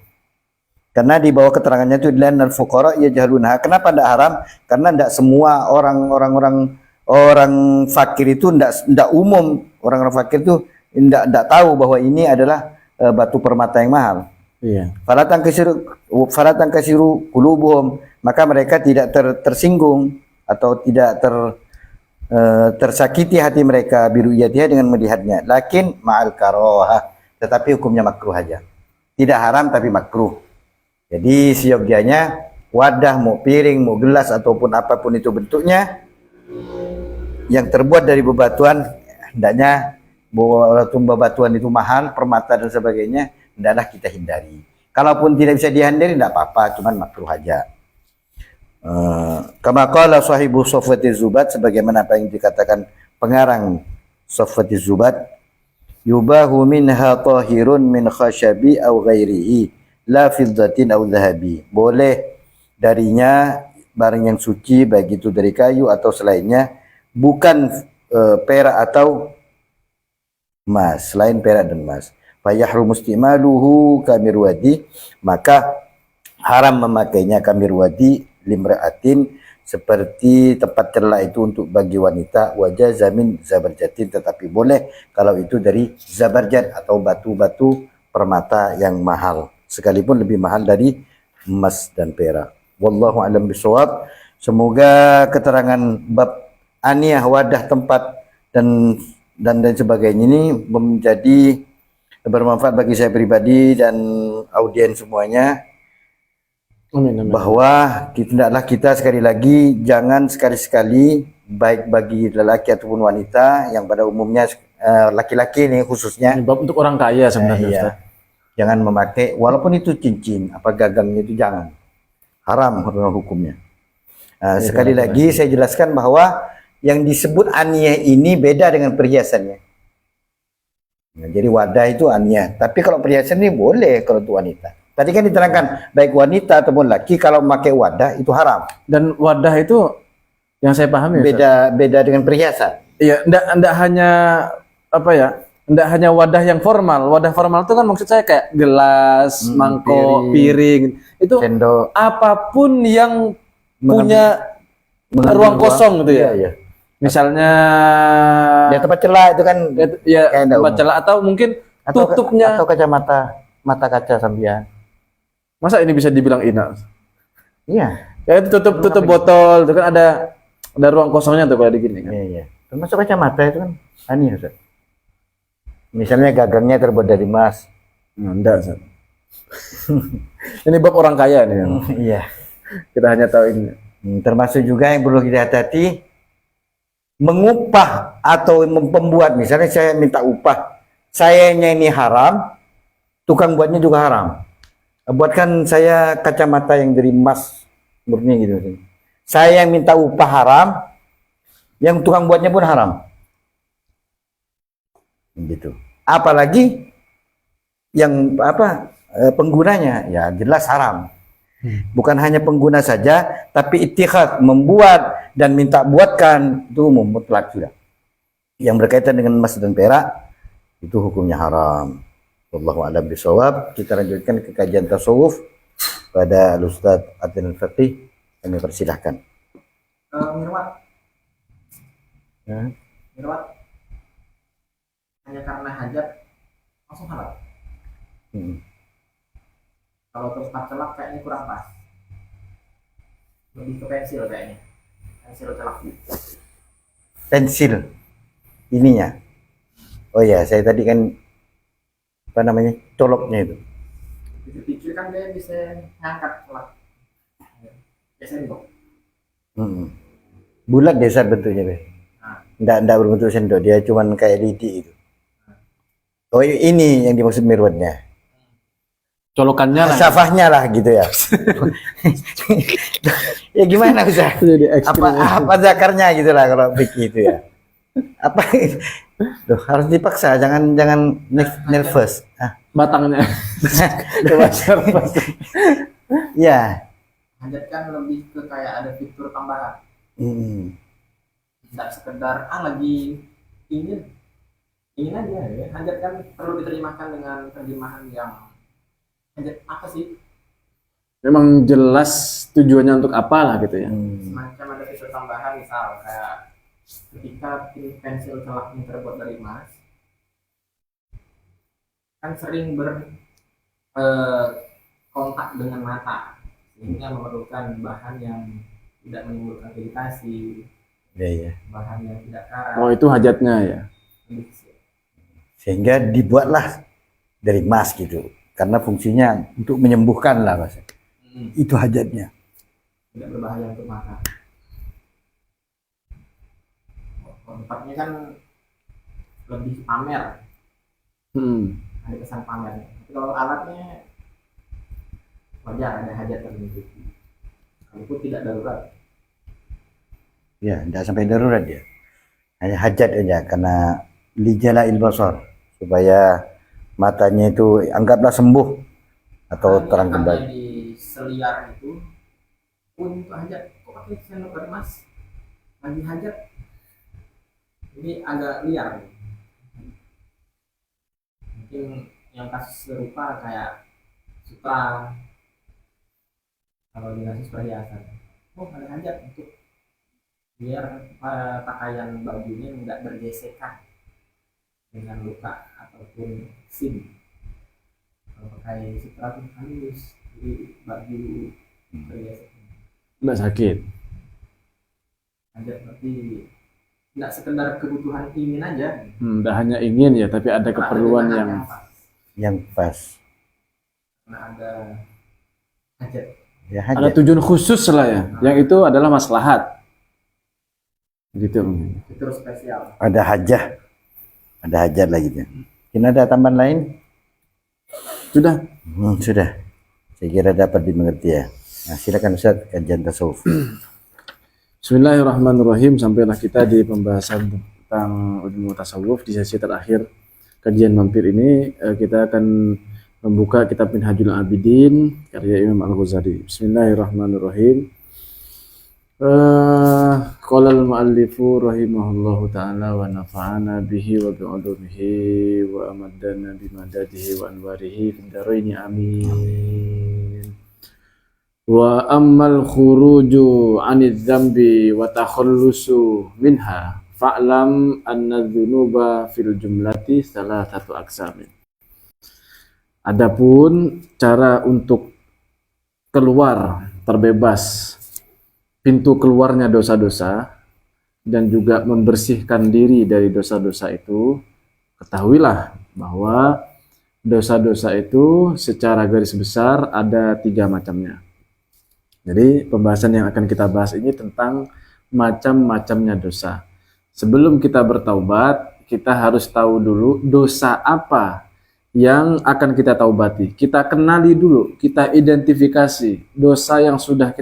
Karena di bawah keterangannya itu lan fuqara yajhalunha. Kenapa tidak haram? Karena tidak semua orang fakir itu tidak umum. Orang-orang fakir itu tidak tahu bahwa ini adalah batu permata yang mahal. Iya. Falatan kasiru qulubuhum, maka mereka tidak tersinggung atau tidak tersakiti hati mereka biruyatiha dengan melihatnya. Lakin ma'al karoha, tetapi hukumnya makruh aja. Tidak haram tapi makruh. Jadi seyogianya wadah, mau piring, mau gelas ataupun apapun itu bentuknya yang terbuat dari bebatuan, hendaknya bebatuan itu mahal, permata dan sebagainya, hendaklah kita hindari. Kalaupun tidak bisa dihindari tidak apa-apa, cuman makruh aja. Kama qala sahibu Safwatiz Zubat, sebagaimana apa yang dikatakan pengarang Safwatiz Zubat, yubahu minha tahirun min khashabi aw ghairihi la fiddatin aw dhahabi. Boleh darinya barang yang suci, baik itu dari kayu atau selainnya, bukan perak atau emas, selain perak dan emas. Fa yahrum istimaluhu kamirwadi, maka haram memakainya kamirwadi limra'atin, seperti tempat celak itu untuk bagi wanita, wajah zamin zabarjatin, tetapi boleh kalau itu dari zabarjat atau batu-batu permata yang mahal, sekalipun lebih mahal dari emas dan perak. Wallahu a'lam bishawab. Semoga keterangan bab aniyah, wadah, tempat dan sebagainya ini menjadi bermanfaat bagi saya pribadi dan audiens semuanya. Amin. Bahwa hendaklah kita sekali lagi jangan sekali-sekali, baik bagi lelaki ataupun wanita, yang pada umumnya laki-laki ini khususnya, ini bab untuk orang kaya sebenarnya, Ustaz. Jangan memakai walaupun itu cincin apa gagangnya, itu jangan, haram hukumnya. Sekali lagi saya jelaskan bahwa yang disebut aniyah ini beda dengan perhiasannya. Nah, jadi wadah itu aniyah, tapi kalau perhiasan ini boleh kalau untuk wanita. Tadi kan diterangkan baik wanita ataupun laki kalau memakai wadah itu haram. Dan wadah itu yang saya pahami beda dengan perhiasan. Iya, enggak hanya apa ya? Enggak hanya wadah yang formal. Wadah formal itu kan maksud saya kayak gelas, mangkok, piring. Itu sendok, apapun yang punya ruang kosong gitu ya. Iya. Misalnya ya tempat celah itu kan ya tempat celah, atau mungkin tutupnya atau mata kaca sambian. Masa ini bisa dibilang ina? Iya. Ya itu tutup botol, itu kan ada ruang kosongnya tuh kalau digini kan. Iya. Termasuk kacamata itu kan aneh, Ustaz. Misalnya gagangnya terbuat dari emas. Enggak, Ustaz. Ini bab orang kaya nih. Iya. Kita hanya tahu ini. Termasuk juga yang perlu kita hati-hati, mengupah atau membuat. Misalnya saya minta upah, sayanya ini haram, tukang buatnya juga haram. Buatkan saya kacamata yang dari emas murni gitu. Saya yang minta upah haram, yang tukang buatnya pun haram. Gitu. Apalagi yang penggunanya ya jelas haram. Bukan hanya pengguna saja, tapi ittikhad, membuat dan minta buatkan, itu umum mutlak sudah. Yang berkaitan dengan emas dan perak itu hukumnya haram. Wallahu a'lam bishawab. Kita lanjutkan ke kajian tasawuf pada Al-Ustaz Adnan Al-Faqih. Kami persilahkan. Mirwat. Mirwat. Hanya karena hajat langsung halal. Kalau terus celak kayaknya kurang pas. Lebih ke pensil kayaknya. Pensil celak. Pensil ininya. Oh ya, saya tadi kan coloknya itu. Dipikir kan dia bisa ngangkat celak. Ya sendok. Bulat dasar bentuknya, Be. Nggak berbentuk sendok, dia cuman kayak lidi itu. Oh, ini yang dimaksud mirwatnya. Colokannya lah. Safahnya lah gitu ya. Ya gimana bisa? Apa zakarnya gitu lah kalau fikih itu ya. Apa? Loh, harus dipaksa, jangan nervous. Batangnya. Ya. Hajat kan lebih ke kayak ada fitur tambahan. Tidak sekedar lagi ingin aja ya. Hajat kan perlu diterjemahkan dengan terjemahan yang hajat apa sih? Memang jelas tujuannya untuk apa lah gitu ya. Semacam ada fitur tambahan, misal kayak ketika pensil celak yang terbuat dari emas kan sering kontak dengan mata, sehingga memerlukan bahan yang tidak menimbulkan iritasi, bahan yang tidak karat. Oh, itu hajatnya ya. Sehingga dibuatlah dari emas gitu. Karena fungsinya untuk menyembuhkan lah, Mas. Itu hajatnya. Tidak berbahaya untuk mata. Tempatnya kan lebih pamer. Ada kesan pamer. Tapi kalau alatnya wajar ada hajat tertentu. Walaupun tidak darurat. Ya, tidak sampai darurat ya. Hanya hajat aja karena lijala ilbasar, supaya matanya itu anggaplah sembuh atau terang kembali. Di seliar itu pun itu hajat. Kok pakai sendok dari emas? Lagi hajat. Ini agak liar. Mungkin yang kasus serupa kayak sutra. Kalau di kasus perhiasan, ada hajat untuk biar pakaian bajunya nggak bergesekan dengan luka ataupun sim. Kalau pakai sutra pun halus, jadi baju bergesek. Nggak sakit. Ada tapi nggak sekedar kebutuhan ingin aja. Nggak hanya ingin ya, tapi ada keperluan yang pas. Karena ada hajat. Ya, ada tujuan khusus lah ya. Yang itu adalah maslahat. Gitu. Itu spesial. Ada hajat lah gitu. Mungkin ada tambahan lain? Sudah. Sudah. Saya kira dapat dimengerti ya. Nah, silakan Ustaz, kajian tasawuf. Bismillahirrahmanirrahim. Sampailah kita di pembahasan tentang ilmu tasawuf di sesi terakhir kajian mampir ini. Kita akan membuka kitab Minhajul Abidin karya Imam Al-Ghazali. Bismillahirrahmanirrahim. Qala al-muallifu rahimahullahu ta'ala wa nafa'ana bihi wa bi'ulumihi wa amaddana bimadadihi wa anwarihi fid dharaini amin. Wa ammal khuruju 'anidz dzambi wa takhallusu minha fa'lam anna dzunuba fil jumlati salasatu aqsamin. Adapun cara untuk keluar terbebas, pintu keluarnya dosa-dosa dan juga membersihkan diri dari dosa-dosa itu, ketahuilah bahwa dosa-dosa itu secara garis besar ada 3 macamnya. Jadi pembahasan yang akan kita bahas ini tentang macam-macamnya dosa. Sebelum kita bertaubat, kita harus tahu dulu dosa apa yang akan kita taubati. Kita kenali dulu, kita identifikasi dosa yang sudah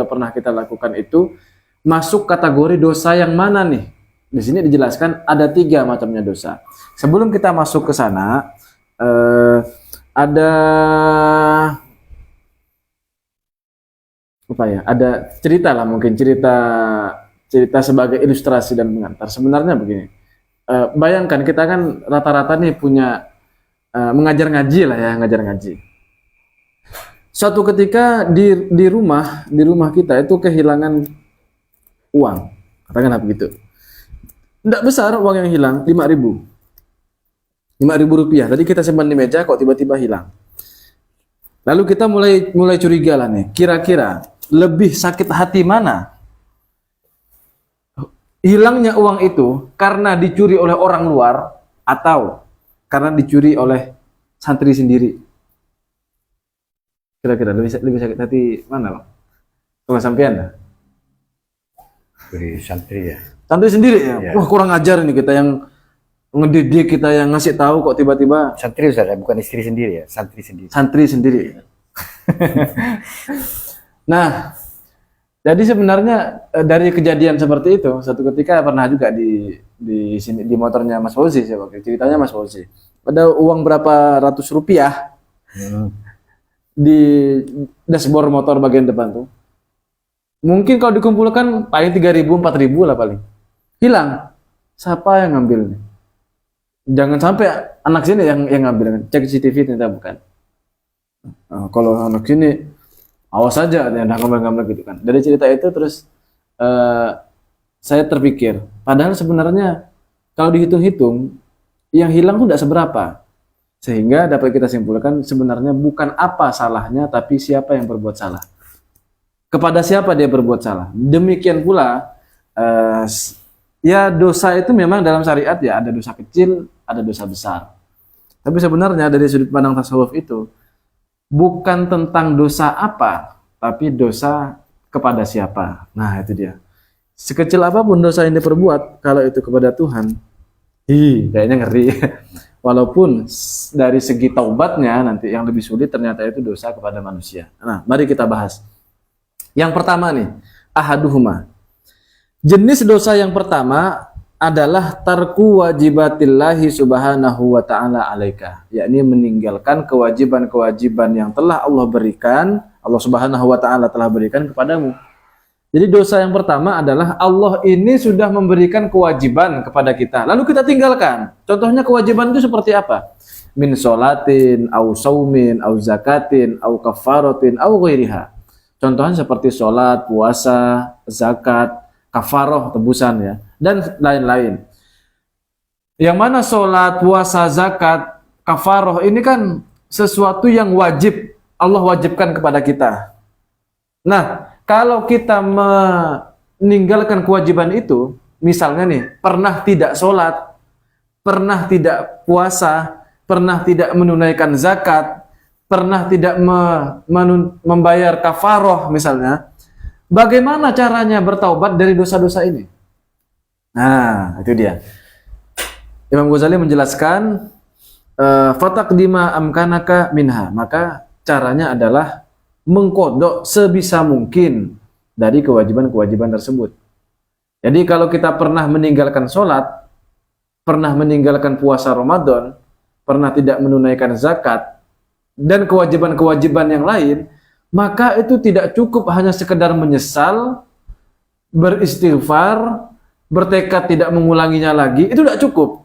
pernah kita lakukan itu masuk kategori dosa yang mana nih? Di sini dijelaskan ada 3 macamnya dosa. Sebelum kita masuk ke sana, ada ada cerita lah, mungkin cerita sebagai ilustrasi dan pengantar. Sebenarnya begini, bayangkan kita kan rata-rata nih punya mengajar ngaji lah ya, ngajar ngaji. Suatu ketika di rumah kita itu kehilangan uang, katakanlah begitu. Tidak besar uang yang hilang, 5.000 rupiah. Tadi kita simpan di meja, kok tiba-tiba hilang. Lalu kita mulai curiga lah nih, kira-kira lebih sakit hati mana? Hilangnya uang itu karena dicuri oleh orang luar atau karena dicuri oleh santri sendiri? Kira-kira lebih sakit hati mana, Bang? Kalau sampean? Dari santri ya. Santri sendiri ya? Wah, kurang ajar ini, kita yang ngedidik, kita yang ngasih tahu kok tiba-tiba. Santri Ustaz, bukan istri sendiri ya, santri sendiri. Santri sendiri. Nah, jadi sebenarnya dari kejadian seperti itu, satu ketika pernah juga di sini di motornya Mas Fauzi, ceritanya Mas Fauzi. Ada uang berapa ratus rupiah di dashboard motor bagian depan tuh. Mungkin kalau dikumpulkan paling 3.000, 4.000 lah paling. Hilang. Siapa yang ngambil? Jangan sampai anak sini yang ngambil. Cek CCTV ternyata bukan. Nah, kalau anak sini awas saja, dia ngambil gitu kan. Dari cerita itu terus saya terpikir, padahal sebenarnya kalau dihitung-hitung yang hilang tuh tidak seberapa. Sehingga dapat kita simpulkan sebenarnya bukan apa salahnya, tapi siapa yang berbuat salah. Kepada siapa dia berbuat salah. Demikian pula ya dosa itu memang dalam syariat ya ada dosa kecil, ada dosa besar. Tapi sebenarnya dari sudut pandang tasawuf itu bukan tentang dosa apa, tapi dosa kepada siapa. Nah, itu dia. Sekecil apapun dosa yang diperbuat, kalau itu kepada Tuhan, kayaknya ngeri. Walaupun dari segi taubatnya nanti yang lebih sulit ternyata itu dosa kepada manusia. Nah, mari kita bahas. Yang pertama nih, ahaduhuma. Jenis dosa yang pertama adalah tarku wajibatillahi subhanahu wa ta'ala alaika, yakni meninggalkan kewajiban-kewajiban yang telah Allah berikan, Allah subhanahu wa ta'ala telah berikan kepadamu. Jadi dosa yang pertama adalah Allah ini sudah memberikan kewajiban kepada kita, lalu kita tinggalkan. Contohnya kewajiban itu seperti apa? Min sholatin, au saumin, au zakatin, au kafaratin, au ghairiha. Contohnya seperti sholat, puasa, zakat, kafaroh, tebusan ya, dan lain-lain. Yang mana sholat, puasa, zakat, kafaroh ini kan sesuatu yang wajib, Allah wajibkan kepada kita. Nah, kalau kita meninggalkan kewajiban itu, misalnya nih, pernah tidak sholat, pernah tidak puasa, pernah tidak menunaikan zakat, pernah tidak membayar kafaroh misalnya, bagaimana caranya bertaubat dari dosa-dosa ini? Nah, itu dia. Imam Ghazali menjelaskan, fataqdima amkanaka minha, maka caranya adalah mengkodok sebisa mungkin dari kewajiban-kewajiban tersebut. Jadi kalau kita pernah meninggalkan sholat, pernah meninggalkan puasa Ramadan, pernah tidak menunaikan zakat, dan kewajiban-kewajiban yang lain, maka itu tidak cukup hanya sekedar menyesal, beristighfar, bertekad tidak mengulanginya lagi, itu tidak cukup.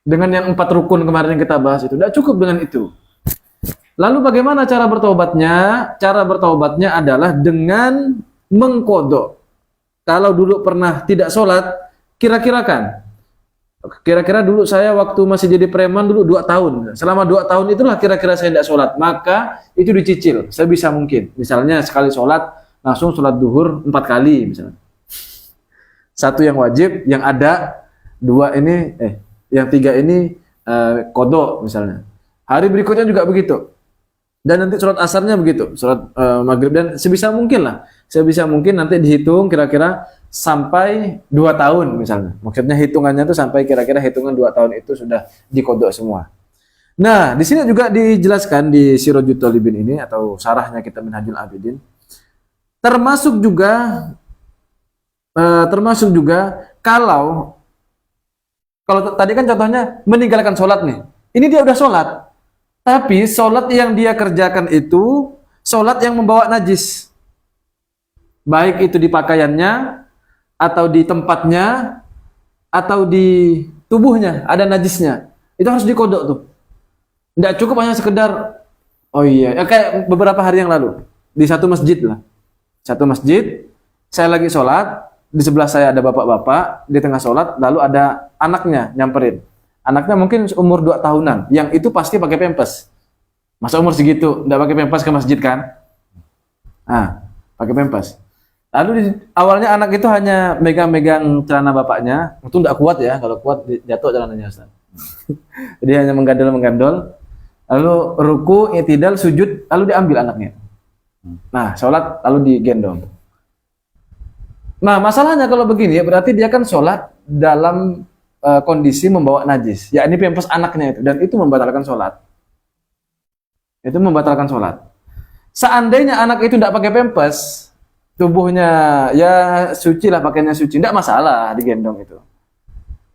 Dengan yang 4 rukun kemarin yang kita bahas itu, tidak cukup dengan itu. Lalu bagaimana cara bertaubatnya? Cara bertaubatnya adalah dengan mengkodok. Kalau dulu pernah tidak sholat, kira-kira dulu saya waktu masih jadi preman dulu 2 tahun. Selama 2 tahun itulah kira-kira saya tidak sholat. Maka itu dicicil sebisa mungkin. Misalnya sekali sholat, langsung sholat duhur 4 kali misalnya. 1 yang wajib, yang ada, 2 ini, yang 3 ini kodok misalnya. Hari berikutnya juga begitu. Dan nanti sholat asarnya begitu, sholat maghrib, dan sebisa mungkin nanti dihitung kira-kira sampai 2 tahun misalnya. Maksudnya hitungannya itu sampai kira-kira hitungan 2 tahun itu sudah dikodok semua. Nah, di sini juga dijelaskan di Sirajul Talibin ini atau sarahnya kitab Minhajul Abidin, termasuk juga kalau tadi kan contohnya meninggalkan sholat nih. Ini dia udah sholat, tapi sholat yang dia kerjakan itu sholat yang membawa najis. Baik itu di pakaiannya, atau di tempatnya, atau di tubuhnya ada najisnya. Itu harus dikodok tuh. Nggak cukup hanya sekedar, oh iya, kayak beberapa hari yang lalu, di satu masjid lah. Satu masjid, saya lagi sholat, di sebelah saya ada bapak-bapak, di tengah sholat, lalu ada anaknya nyamperin. Anaknya mungkin umur 2 tahunan, yang itu pasti pakai pempes. Masa umur segitu, nggak pakai pempes ke masjid kan? Nah, pakai pempes. Lalu awalnya anak itu hanya megang-megang celana bapaknya, itu nggak kuat ya, kalau kuat jatuh celananya Ustaz. Jadi hanya menggandol, lalu ruku, i'tidal, sujud, lalu diambil anaknya. Nah, sholat lalu digendong. Nah, masalahnya kalau begini ya berarti dia kan sholat dalam kondisi membawa najis, yakni pempes anaknya itu, dan itu membatalkan sholat. Itu membatalkan sholat. Seandainya anak itu tidak pakai pempes, tubuhnya ya suci lah, pakainya suci, tidak masalah digendong itu.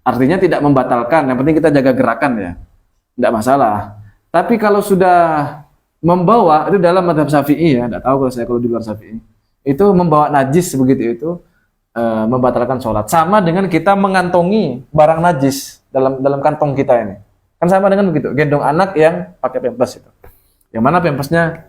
Artinya tidak membatalkan, yang penting kita jaga gerakan ya, tidak masalah. Tapi kalau sudah membawa, itu dalam mazhab Syafi'i ya, tidak tahu kalau di luar Syafi'i, itu membawa najis begitu itu membatalkan sholat. Sama dengan kita mengantongi barang najis dalam kantong kita ini, kan sama dengan begitu. Gendong anak yang pakai pempes itu, yang mana pempesnya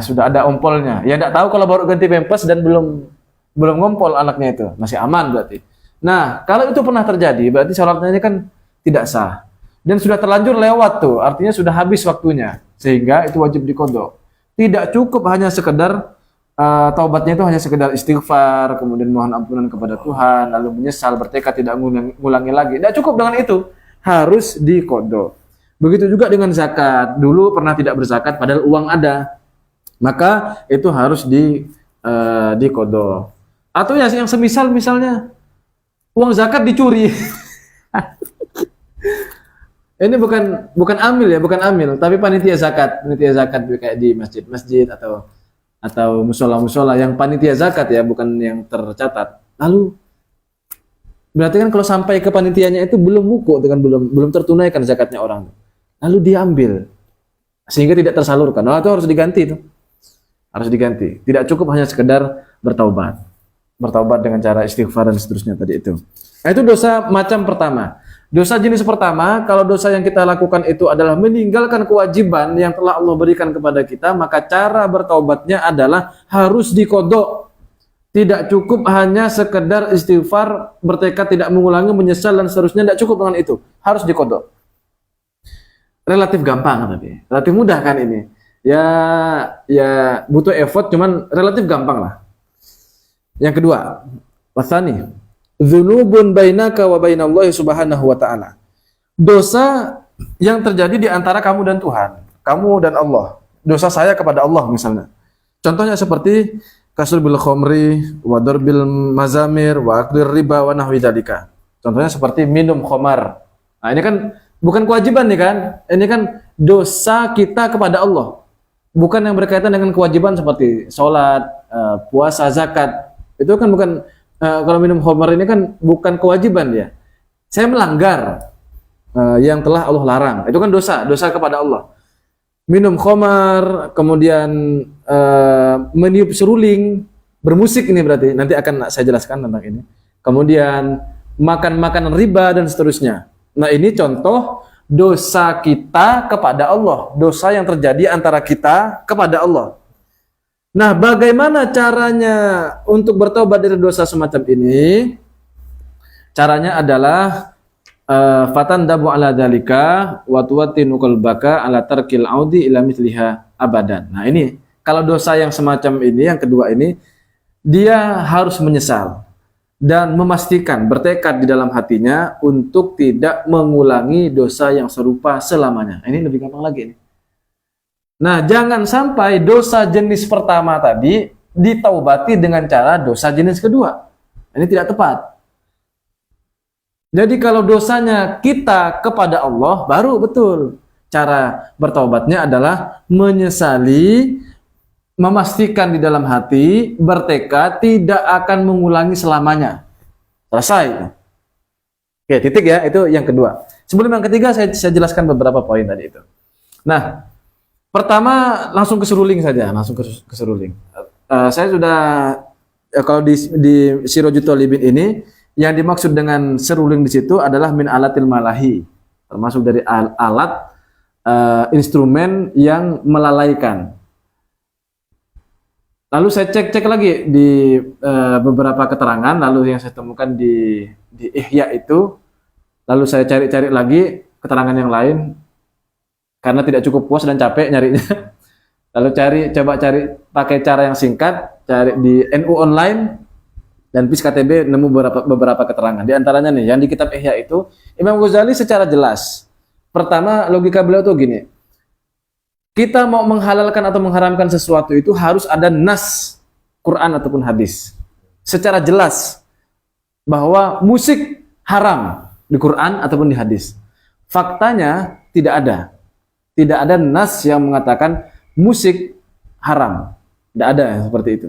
sudah ada ompolnya. Ya tidak tahu kalau baru ganti pempes dan belum ngompol anaknya itu, masih aman berarti. Nah, kalau itu pernah terjadi, berarti sholatnya ini kan tidak sah. Dan sudah terlanjur lewat tuh, artinya sudah habis waktunya. Sehingga itu wajib dikodok. Tidak cukup hanya sekedar, taubatnya itu hanya sekedar istighfar, kemudian mohon ampunan kepada Tuhan, lalu menyesal, bertekad tidak ngulangi lagi. Tidak cukup dengan itu, harus dikodok. Begitu juga dengan zakat. Dulu pernah tidak berzakat, padahal uang ada. Maka itu harus dikodok. Atau ya yang semisal misalnya, uang zakat dicuri. Ini bukan amil ya, bukan amil, tapi panitia zakat kayak di masjid-masjid atau musola-musola yang panitia zakat ya, bukan yang tercatat. Lalu berarti kan kalau sampai ke panitianya itu belum wukuf, dengan belum tertunaikan zakatnya orang. Lalu diambil sehingga tidak tersalurkan. Nah, itu harus diganti itu. Harus diganti. Tidak cukup hanya sekedar bertaubat. Bertaubat dengan cara istighfar dan seterusnya tadi itu. Nah, itu dosa macam pertama. Dosa jenis pertama, kalau dosa yang kita lakukan itu adalah meninggalkan kewajiban yang telah Allah berikan kepada kita, maka cara bertaubatnya adalah harus dikodok. Tidak cukup hanya sekedar istighfar, bertekad tidak mengulangi, menyesal dan seterusnya, tidak cukup dengan itu. Harus dikodok. Relatif gampang tapi, relatif mudah kan ini. Ya butuh effort, cuman relatif gampang lah. Yang kedua, wasani, dzunubun bainaka wa bainallahi subhanahu wa ta'ala. Dosa yang terjadi di antara kamu dan Tuhan, kamu dan Allah. Dosa saya kepada Allah misalnya. Contohnya seperti kasrul khamri wa darbil mazamir wa aklir riba wa nahwi dzalika. Contohnya seperti minum khamar. Nah, ini kan bukan kewajiban nih kan? Ini kan dosa kita kepada Allah. Bukan yang berkaitan dengan kewajiban seperti sholat, puasa, zakat. Itu kan bukan, kalau minum khamar ini kan bukan kewajiban ya. Saya melanggar yang telah Allah larang. Itu kan dosa kepada Allah. Minum khamar, kemudian meniup seruling, bermusik ini berarti. Nanti akan saya jelaskan tentang ini. Kemudian makan makanan riba dan seterusnya. Nah, ini contoh dosa kita kepada Allah. Dosa yang terjadi antara kita kepada Allah. Nah, bagaimana caranya untuk bertobat dari dosa semacam ini? Caranya adalah fatandabu ala dzalika wa tuwattinu qalbaka ala tarkil audi ila mithliha abadan. Nah, ini kalau dosa yang semacam ini, yang kedua ini, dia harus menyesal dan memastikan, bertekad di dalam hatinya untuk tidak mengulangi dosa yang serupa selamanya. Ini lebih gampang lagi ini. Nah, jangan sampai dosa jenis pertama tadi ditaubati dengan cara dosa jenis kedua. Ini tidak tepat. Jadi kalau dosanya kita kepada Allah, baru betul. Cara bertaubatnya adalah menyesali, memastikan di dalam hati, bertekad tidak akan mengulangi selamanya. Selesai. Oke, titik ya, itu yang kedua. Sebelum yang ketiga, saya jelaskan beberapa poin tadi itu. Nah, pertama langsung ke seruling saja, langsung ke seruling. Saya sudah, kalau di Sirajul Talibin ini, yang dimaksud dengan seruling di situ adalah min alatil malahi, termasuk dari alat instrumen yang melalaikan. Lalu saya cek lagi di beberapa keterangan, lalu yang saya temukan di Ihya itu, lalu saya cari lagi keterangan yang lain karena tidak cukup puas dan capek nyarinya. Lalu coba cari pakai cara yang singkat, cari di NU Online dan PIS KTB, nemu beberapa keterangan. Di antaranya nih, yang di kitab Ihya itu, Imam Ghazali secara jelas. Pertama, logika beliau tuh gini. Kita mau menghalalkan atau mengharamkan sesuatu itu harus ada nas Quran ataupun hadis. Secara jelas bahwa musik haram di Quran ataupun di hadis. Faktanya tidak ada. Tidak ada nas yang mengatakan musik haram. Tidak ada yang seperti itu.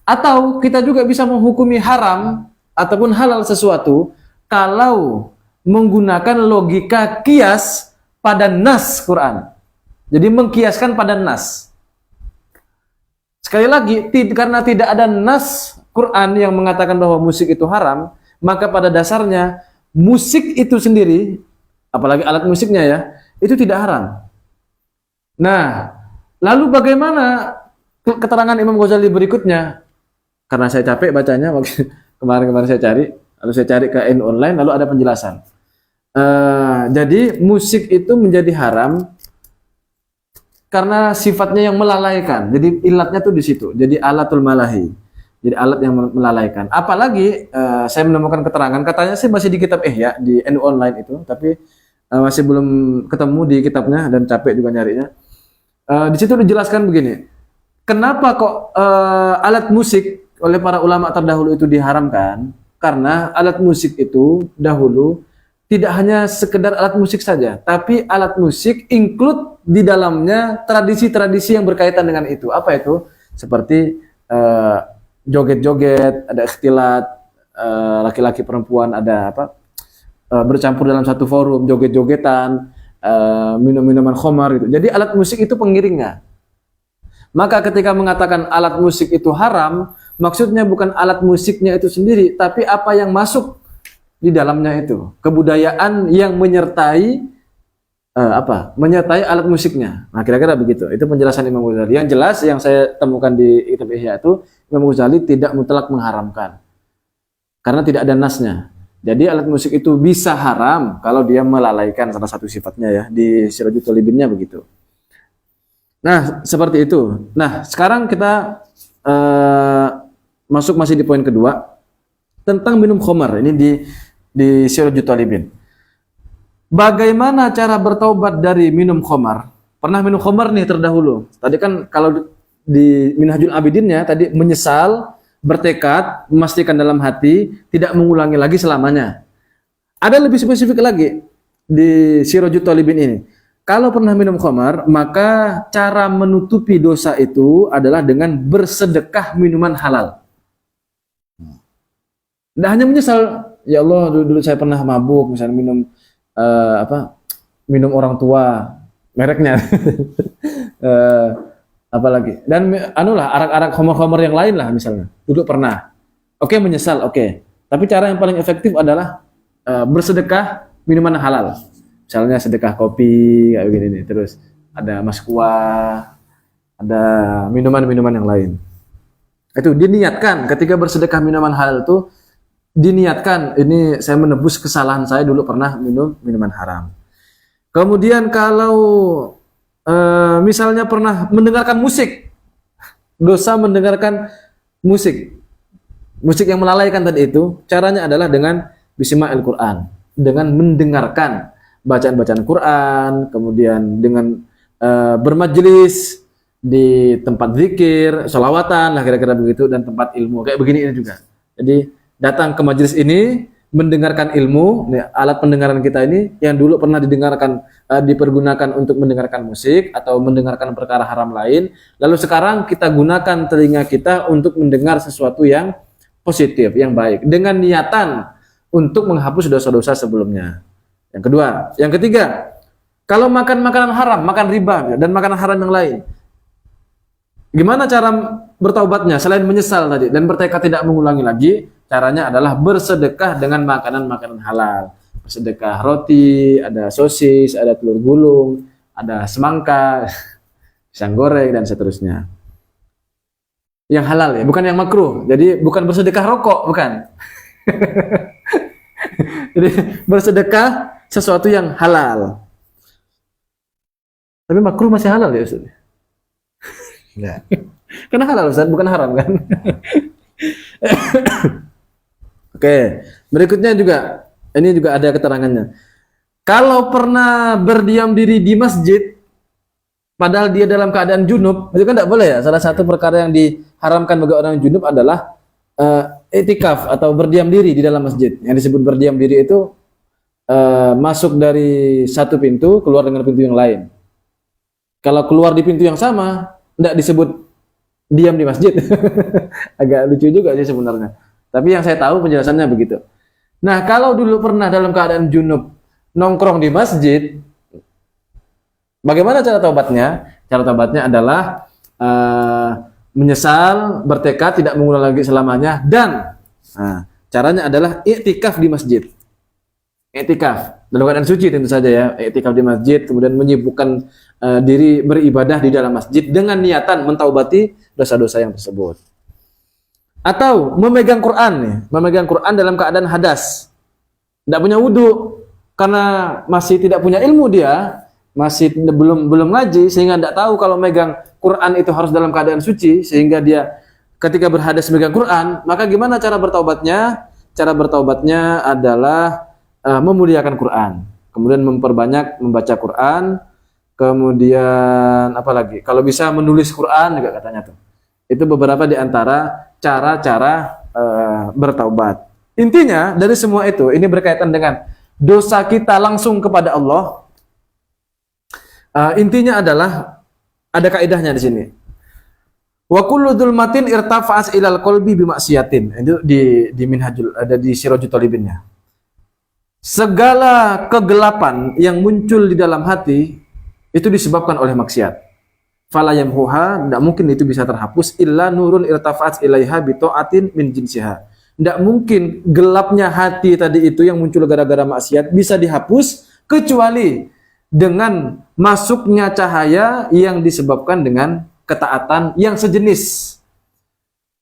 Atau kita juga bisa menghukumi haram ataupun halal sesuatu kalau menggunakan logika kias pada nas Quran. Jadi mengkiaskan pada nas. Sekali lagi, karena tidak ada nas Quran yang mengatakan bahwa musik itu haram, maka pada dasarnya musik itu sendiri, apalagi alat musiknya ya, itu tidak haram. Nah, lalu bagaimana keterangan Imam Ghazali berikutnya? Karena saya capek bacanya, kemarin saya cari, lalu saya cari ke NU Online, lalu ada penjelasan. Jadi musik itu menjadi haram karena sifatnya yang melalaikan. Jadi ilatnya tuh di situ. Jadi alatul malahi. Jadi alat yang melalaikan. Apalagi saya menemukan keterangan, katanya sih masih di kitab Ihya di NU Online itu, tapi masih belum ketemu di kitabnya dan capek juga nyarinya. Di situ dijelaskan begini. Kenapa kok alat musik oleh para ulama terdahulu itu diharamkan? Karena alat musik itu dahulu tidak hanya sekedar alat musik saja, tapi alat musik include di dalamnya tradisi-tradisi yang berkaitan dengan itu. Apa itu? Seperti joget-joget, ada ikhtilat, laki-laki perempuan ada bercampur dalam satu forum, joget-jogetan, minum-minuman khamar gitu. Jadi alat musik itu pengiringnya. Maka ketika mengatakan alat musik itu haram, maksudnya bukan alat musiknya itu sendiri, tapi apa yang masuk di dalamnya itu, kebudayaan yang menyertai menyertai alat musiknya. Nah, kira-kira begitu. Itu penjelasan Imam Ghazali. Yang jelas yang saya temukan di kitab Ihya itu, Imam Ghazali tidak mutlak mengharamkan. Karena tidak ada nasnya. Jadi alat musik itu bisa haram kalau dia melalaikan salah satu sifatnya ya. Di Sirajul Talibinnya begitu. Nah, seperti itu. Nah, sekarang kita masuk masih di poin kedua tentang minum khamar. Ini di Sirajul Talibin. Bagaimana cara bertaubat dari minum khamar? Pernah minum khamar nih terdahulu. Tadi kan kalau di Minhajul Abidinnya tadi menyesal, bertekad, memastikan dalam hati, tidak mengulangi lagi selamanya. Ada lebih spesifik lagi di Sirajul Talibin ini. Kalau pernah minum khamar, maka cara menutupi dosa itu adalah dengan bersedekah minuman halal. Tidak hanya menyesal, ya Allah dulu saya pernah mabuk, misalnya minum minum orang tua, mereknya, apalagi. Dan arak-arak khamar-khamar yang lain lah misalnya. Dulu pernah. Oke, menyesal, oke. Tapi cara yang paling efektif adalah bersedekah minuman halal. Misalnya sedekah kopi kayak begini nih. Terus ada mas kuah, ada minuman-minuman yang lain. Itu diniatkan ketika bersedekah minuman halal itu diniatkan ini saya menebus kesalahan saya dulu pernah minum minuman haram. Kemudian kalau misalnya pernah mendengarkan musik, dosa mendengarkan musik yang melalaikan tadi itu, caranya adalah dengan bismillahil Quran, dengan mendengarkan bacaan-bacaan Quran, kemudian dengan bermajelis di tempat zikir, sholawatan lah kira-kira begitu, dan tempat ilmu kayak begini ini juga. Jadi datang ke majelis ini mendengarkan ilmu, nih, alat pendengaran kita ini yang dulu pernah dipergunakan untuk mendengarkan musik atau mendengarkan perkara haram lain, lalu sekarang kita gunakan telinga kita untuk mendengar sesuatu yang positif, yang baik, dengan niatan untuk menghapus dosa-dosa sebelumnya. Yang kedua, yang ketiga, kalau makan makanan haram, makan riba dan makanan haram yang lain, gimana cara bertaubatnya selain menyesal tadi dan bertekad tidak mengulangi lagi? Caranya adalah bersedekah dengan makanan-makanan halal. Bersedekah roti, ada sosis, ada telur gulung, ada semangka, pisang goreng dan seterusnya. Yang halal ya, bukan yang makruh. Jadi bukan bersedekah rokok, bukan. Jadi bersedekah sesuatu yang halal. Tapi makruh masih halal ya Ustaz? Enggak. Karena halal Ustaz, bukan haram kan? Oke, berikutnya juga, ini juga ada keterangannya. Kalau pernah berdiam diri di masjid, padahal dia dalam keadaan junub, itu kan tidak boleh ya. Salah satu perkara yang diharamkan bagi orang junub adalah i'tikaf atau berdiam diri di dalam masjid. Yang disebut berdiam diri itu masuk dari satu pintu, keluar dengan pintu yang lain. Kalau keluar di pintu yang sama, tidak disebut diam di masjid. Agak lucu juga sih sebenarnya. Tapi yang saya tahu penjelasannya begitu. Nah, kalau dulu pernah dalam keadaan junub nongkrong di masjid, bagaimana cara taubatnya? Cara taubatnya adalah menyesal, bertekad tidak mengulang lagi selamanya, dan caranya adalah i'tikaf di masjid. I'tikaf dalam keadaan suci tentu saja ya. I'tikaf di masjid, kemudian menyibukkan diri beribadah di dalam masjid dengan niatan mentaubati dosa-dosa yang tersebut. Atau memegang Quran nih, memegang Quran dalam keadaan hadas, tidak punya wudhu karena masih tidak punya ilmu, dia masih belum ngaji sehingga tidak tahu kalau megang Quran itu harus dalam keadaan suci, sehingga dia ketika berhadas megang Quran. Maka gimana cara bertaubatnya? Cara bertaubatnya adalah memuliakan Quran, kemudian memperbanyak membaca Quran, kemudian apa lagi? Kalau bisa menulis Quran juga katanya tuh. Itu beberapa di antara cara-cara bertaubat. Intinya dari semua itu, ini berkaitan dengan dosa kita langsung kepada Allah. Intinya adalah ada kaidahnya di sini. Wa kullu dzulmatin irtafa'as ilal qalbi bimaksiatin. Itu di Minhajul, ada di Sirajul Talibinnya. Segala kegelapan yang muncul di dalam hati itu disebabkan oleh maksiat. Fala yamhuha, tidak mungkin itu bisa terhapus illa nurun irtafa'at ilaiha bi ta'atin min jinsiha. Tidak mungkin gelapnya hati tadi itu yang muncul gara-gara maksiat bisa dihapus kecuali dengan masuknya cahaya yang disebabkan dengan ketaatan yang sejenis.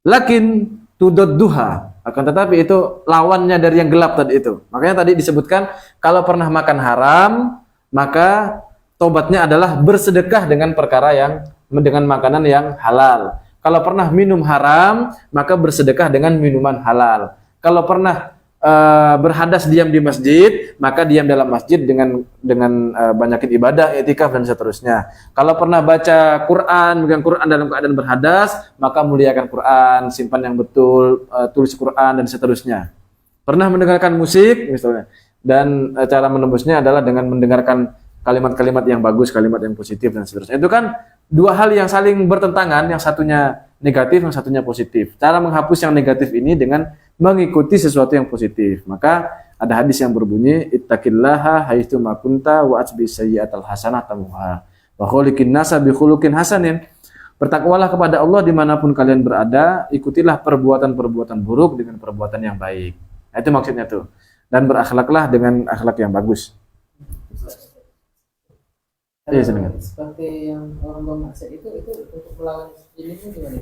Lakin tudadduha, akan tetapi itu lawannya dari yang gelap tadi itu. Makanya tadi disebutkan kalau pernah makan haram, maka tobatnya adalah bersedekah dengan perkara dengan makanan yang halal. Kalau pernah minum haram, maka bersedekah dengan minuman halal. Kalau pernah berhadas diam di masjid, maka diam dalam masjid dengan banyakin ibadah, i'tikaf dan seterusnya. Kalau pernah baca Quran, megang Quran dalam keadaan berhadas, maka muliakan Quran, simpan yang betul, tulis Quran dan seterusnya. Pernah mendengarkan musik misalnya, dan cara menembusnya adalah dengan mendengarkan kalimat-kalimat yang bagus, kalimat yang positif dan seterusnya. Itu kan dua hal yang saling bertentangan, yang satunya negatif, yang satunya positif. Cara menghapus yang negatif ini dengan mengikuti sesuatu yang positif. Maka ada hadis yang berbunyi, ittaqillaha haitsu ma kunta wa atbi sayyi'atal hasanah tamuha wa khuliqin nasa bi khuluqin hasanin. Bertakwalah kepada Allah dimanapun kalian berada, ikutilah perbuatan-perbuatan buruk dengan perbuatan yang baik. Nah, itu maksudnya tuh. Dan berakhlaklah dengan akhlak yang bagus. Iya, seperti yang orang bermaksiat itu untuk melawan jenisnya gimana?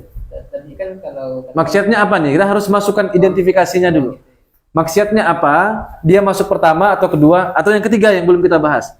Tadi kan kalau maksiatnya apa nih? Kita harus masukkan identifikasinya dulu. Maksiatnya apa? Dia masuk pertama atau kedua atau yang ketiga yang belum kita bahas.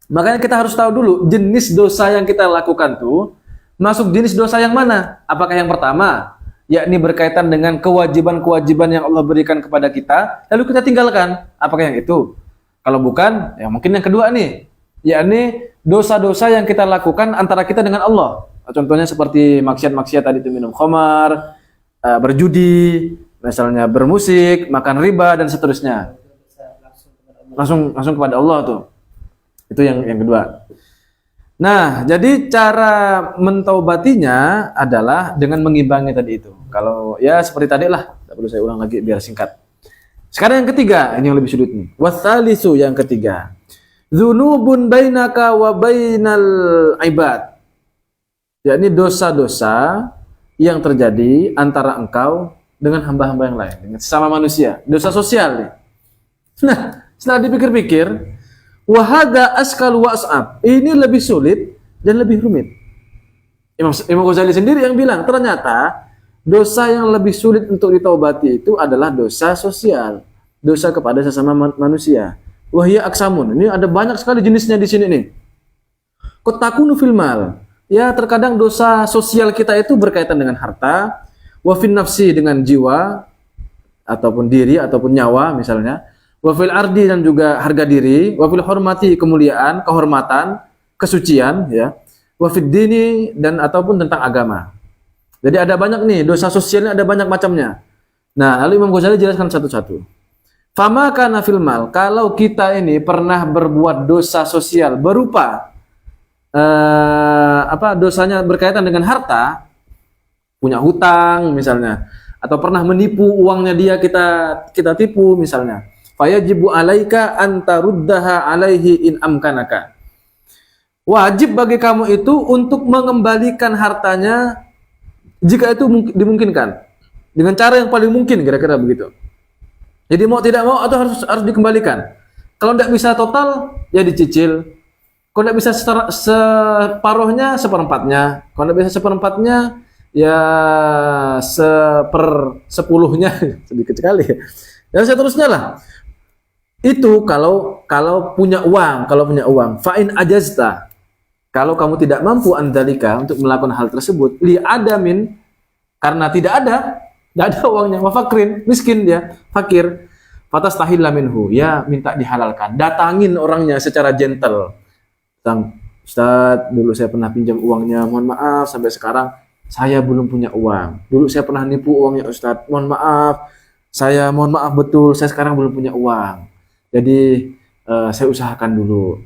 Makanya kita harus tahu dulu jenis dosa yang kita lakukan tuh masuk jenis dosa yang mana? Apakah yang pertama, yakni berkaitan dengan kewajiban-kewajiban yang Allah berikan kepada kita, lalu kita tinggalkan? Apakah yang itu? Kalau bukan, ya mungkin yang kedua nih. yakni dosa-dosa yang kita lakukan antara kita dengan Allah. Contohnya seperti maksiat-maksiat tadi itu, minum khamar, berjudi, misalnya bermusik, makan riba dan seterusnya. Langsung kepada Allah tuh. Itu yang kedua. Nah, jadi cara mentaubatinya adalah dengan mengimbangi tadi itu. Kalau ya seperti tadi lah, tidak perlu saya ulang lagi biar singkat. Sekarang yang ketiga, ini yang lebih sulit nih. Watsalisu, yang ketiga. Dzunubun bainaka wa bainal ibad. Yakni dosa-dosa yang terjadi antara engkau dengan hamba-hamba yang lain, dengan sesama manusia. Dosa sosial nih. Nah, setelah dipikir-pikir, wa hadza askal wa as'ab. Ini lebih sulit dan lebih rumit. Imam Ghazali sendiri yang bilang, ternyata dosa yang lebih sulit untuk ditaubati itu adalah dosa sosial, dosa kepada sesama manusia. Wahya aksamun. Ini ada banyak sekali jenisnya di sini nih. Kotakunu fil mal. Ya, terkadang dosa sosial kita itu berkaitan dengan harta, wa fin nafsi, dengan jiwa ataupun diri ataupun nyawa misalnya, wa fil ardi, dan juga harga diri, wa fil hormati, kemuliaan, kehormatan, kesucian, ya, wa fid dini, dan ataupun tentang agama. Jadi ada banyak nih, dosa sosialnya ada banyak macamnya. Nah, lalu Imam Ghazali jelaskan satu-satu. Fama kana fil mal, kalau kita ini pernah berbuat dosa sosial berupa dosanya berkaitan dengan harta, punya hutang misalnya, atau pernah menipu uangnya dia, kita tipu misalnya, fayajibu alaika antaruddaha alaihi in amkanaka. Wajib bagi kamu itu untuk mengembalikan hartanya jika itu dimungkinkan, dengan cara yang paling mungkin, kira-kira begitu. Jadi mau tidak mau atau harus dikembalikan. Kalau tidak bisa total, ya dicicil. Kalau tidak bisa separuhnya, seperempatnya. Kalau tidak bisa seperempatnya, ya 1/10-nya, sedikit sekali. Dan seterusnya lah. Itu kalau punya uang, Fa'in ajazta. Kalau kamu tidak mampu andalika untuk melakukan hal tersebut, li adamin, karena tidak ada uangnya, wafakrin, miskin dia, fakir, fatastahilla minhu, ya minta dihalalkan. Datangin orangnya secara gentle. Ustaz, dulu saya pernah pinjam uangnya, mohon maaf sampai sekarang saya belum punya uang. Dulu saya pernah nipu uangnya Ustaz, mohon maaf betul, saya sekarang belum punya uang. Jadi saya usahakan dulu.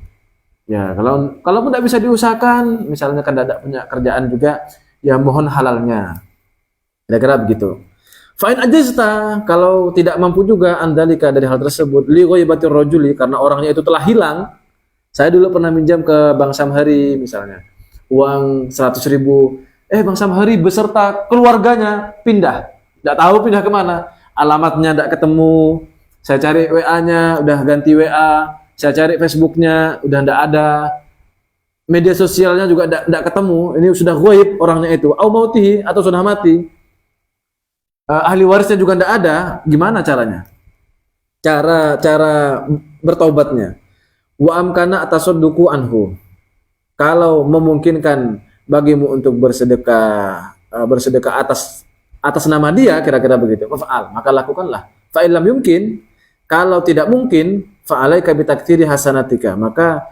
Ya, kalau pun tidak bisa diusahakan, misalnya kan tidak punya kerjaan juga, ya mohon halalnya. Kira-kira begitu. Fa'in ajazta, kalau tidak mampu juga andalika dari hal tersebut, li ghaibatir rajuli, karena orangnya itu telah hilang. Saya dulu pernah minjam ke Bang Samhari misalnya, uang 100.000. Bang Samhari beserta keluarganya pindah. Tidak tahu pindah kemana. Alamatnya tidak ketemu. Saya cari WA-nya, udah ganti WA. Saya cari Facebook-nya, udah tidak ada. Media sosialnya juga tidak ketemu. Ini sudah ghaib orangnya itu. Au mautihi, atau sudah mati. Ahli warisnya juga tidak ada. Gimana caranya? Cara bertaubatnya. Wa amkana atasadduqu anhu. Kalau memungkinkan bagimu untuk bersedekah atas nama dia, kira-kira begitu. Fa'al, maka lakukanlah. Fa illam yumkin, kalau tidak mungkin, fa'alaika bitaktsiri hasanatika, maka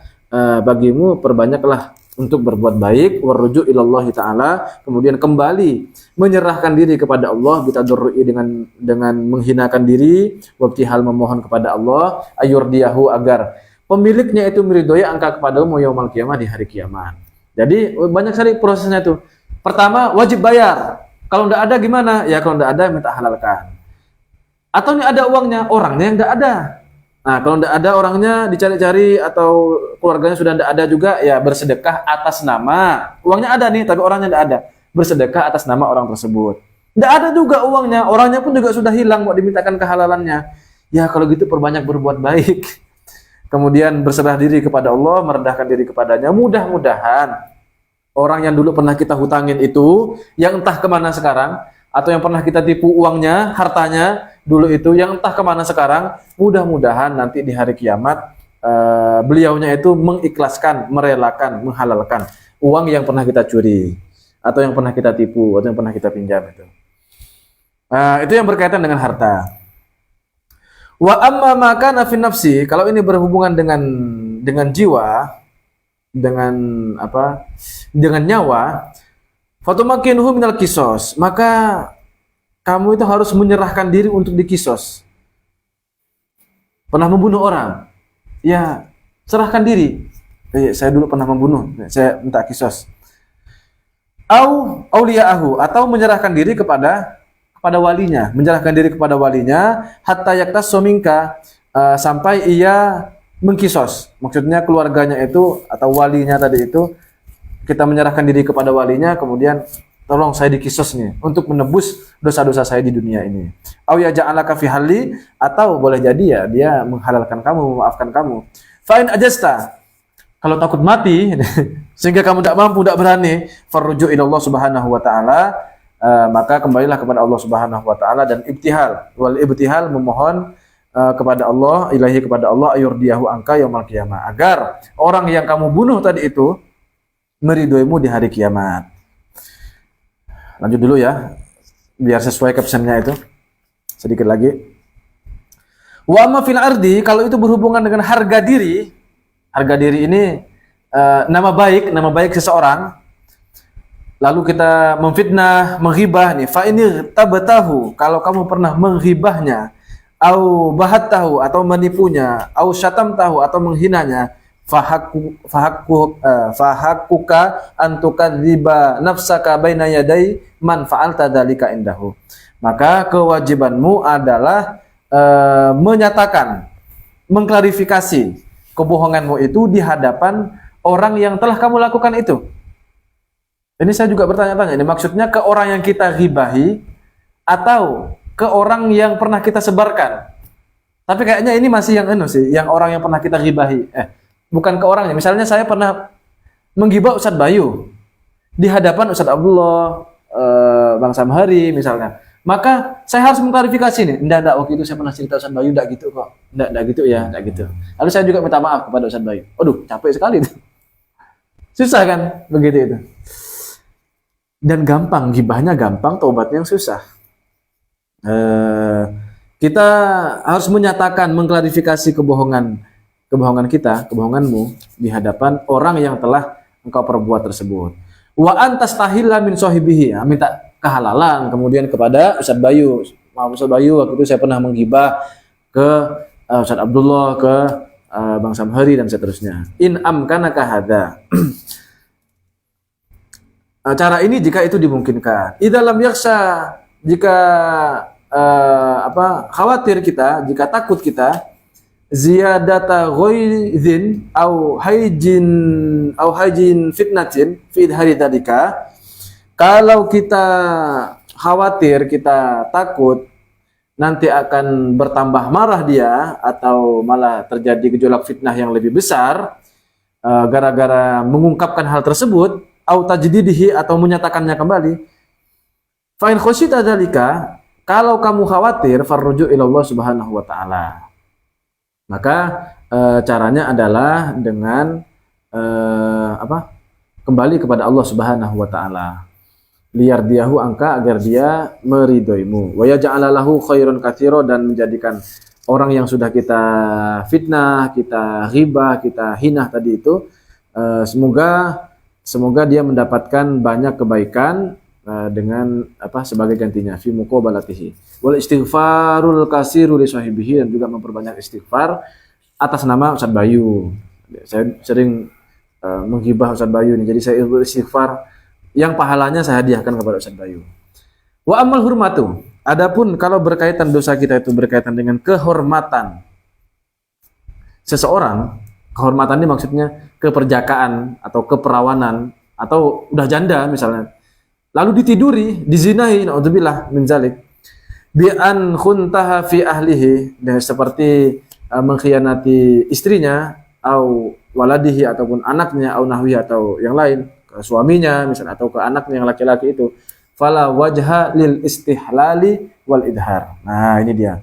bagimu perbanyaklah untuk berbuat baik, warruju ilallahi ta'ala, kemudian kembali menyerahkan diri kepada Allah, bitadurru'i, dengan menghinakan diri, wabtihal, memohon kepada Allah, ayurdiyahu, agar pemiliknya itu meridhoi angka kepadamu yaumul qiyamah, di hari kiamat. Jadi banyak sekali prosesnya itu. Pertama, wajib bayar. Kalau tidak ada gimana? Ya kalau tidak ada minta halalkan. Atau ini ada uangnya, orangnya yang tidak ada. Nah, kalau tidak ada orangnya, dicari-cari, atau keluarganya sudah tidak ada juga, ya bersedekah atas nama. Uangnya ada nih, tapi orangnya tidak ada. Bersedekah atas nama orang tersebut. Tidak ada juga uangnya, orangnya pun juga sudah hilang, mau dimintakan kehalalannya. Ya kalau gitu perbanyak berbuat baik. Kemudian berserah diri kepada Allah, merendahkan diri kepadanya. Mudah-mudahan orang yang dulu pernah kita hutangin itu, yang entah kemana sekarang, atau yang pernah kita tipu uangnya, hartanya dulu itu, yang entah kemana sekarang, mudah-mudahan nanti di hari kiamat beliaunya itu mengikhlaskan, merelakan, menghalalkan uang yang pernah kita curi, atau yang pernah kita tipu, atau yang pernah kita pinjam itu. Itu yang berkaitan dengan harta. Wa amma ma kana fi nafsi, kalau ini berhubungan dengan jiwa, dengan apa? Dengan nyawa, fatumakinuhu minal kisos, maka kamu itu harus menyerahkan diri untuk dikisos. Pernah membunuh orang, ya serahkan diri. Saya dulu pernah membunuh, saya minta kisos. Auliya'ahu, atau menyerahkan diri kepada walinya, menyerahkan diri kepada walinya hatta yaktasu minka, sampai ia mengkisos. Maksudnya keluarganya itu atau walinya tadi itu, kita menyerahkan diri kepada walinya, kemudian tolong saya dikisos nih untuk menebus dosa-dosa saya di dunia ini. Au yaj'alaka fi halli, atau boleh jadi ya dia menghalalkan kamu, memaafkan kamu. Fa in ajasta, kalau takut mati sehingga kamu tidak mampu, tidak berani, farruju ila Allah Subhanahu wa taala, maka kembalilah kepada Allah Subhanahu wa taala dan ibtihal. Wal ibtihal, memohon kepada Allah, ilahi kepada Allah, ayurdiyahu angka yaumil qiyamah, agar orang yang kamu bunuh tadi itu meridhoimu di hari kiamat. Lanjut dulu ya, biar sesuai captionnya itu. Sedikit lagi. Wa amma fil ardi, kalau itu berhubungan dengan harga diri ini nama baik seseorang, lalu kita memfitnah, menghibah nih, fa ini tabatahu, kalau kamu pernah menghibahnya, au bahattahu, atau menipunya, au syatamtahu, atau menghinanya, fahakuka antukadziba nafsaka baina yadai man fa'alta dzalika indahu, maka kewajibanmu adalah menyatakan, mengklarifikasi kebohonganmu itu di hadapan orang yang telah kamu lakukan itu. Ini saya juga bertanya-tanya, ini maksudnya ke orang yang kita ghibahi atau ke orang yang pernah kita sebarkan? Tapi kayaknya ini masih yang yang orang yang pernah kita ghibahi. Bukan ke orangnya. Misalnya saya pernah menggibah Ustadz Bayu di hadapan Ustadz Abdullah, Bang Samhari misalnya. Maka saya harus mengklarifikasi nih. Enggak, waktu itu saya pernah cerita Ustadz Bayu enggak gitu kok. Enggak gitu ya, enggak gitu. Lalu saya juga minta maaf kepada Ustadz Bayu. Aduh, capek sekali itu. Susah kan begitu itu. Dan gampang, gibahnya gampang, taubatnya yang susah. Kita harus menyatakan, mengklarifikasi kebohongan kita, kebohonganmu di hadapan orang yang telah engkau perbuat tersebut. Wa antastahilla min sahibihi, minta kehalalan kemudian kepada Ustadz Bayu. Maaf Ustadz Bayu, waktu itu saya pernah menggibah ke Ustadz Abdullah, ke Bang Samhari dan seterusnya. In amkanaka hadza. Cara ini jika itu dimungkinkan. Idza lam yakhsha, jika khawatir kita, jika takut kita, ziyadata ghaizin au haijin fitnatin fi hari tadika, kalau kita khawatir, kita takut nanti akan bertambah marah dia atau malah terjadi gejolak fitnah yang lebih besar gara-gara mengungkapkan hal tersebut, au tajdidihi, atau menyatakannya kembali, fa in khasyita dzalika, kalau kamu khawatir, farruju ila Allah Subhanahu wa taala, maka caranya adalah dengan kembali kepada Allah Subhanahu wa taala, liyardiyahu angka, agar dia meridhoimu, wa yaj'ala lahu khairan katsira, dan menjadikan orang yang sudah kita fitnah, kita ghibah, kita hinah tadi itu, semoga dia mendapatkan banyak kebaikan dengan sebagai gantinya, fi muqabalatihi wal istighfarul katsiru li sahibihi, dan juga memperbanyak istighfar atas nama Ustadz Bayu. Saya sering menghibah Ustadz Bayu nih, jadi saya istighfar yang pahalanya saya hadiahkan kepada Ustadz Bayu. Wa amal hurmatu, adapun kalau berkaitan dosa kita itu berkaitan dengan kehormatan seseorang, kehormatan ini maksudnya keperjakaan atau keperawanan, atau udah janda misalnya, lalu ditiduri, dizinahi, naudzubillah min zalik, bi an khuntaha fi ahlihi, dan seperti mengkhianati istrinya, au waladihi, ataupun anaknya, au nahwi, atau yang lain, ke suaminya misalnya, atau ke anaknya yang laki-laki itu, fala wajha lil istihlali wal idhar. Nah, ini dia.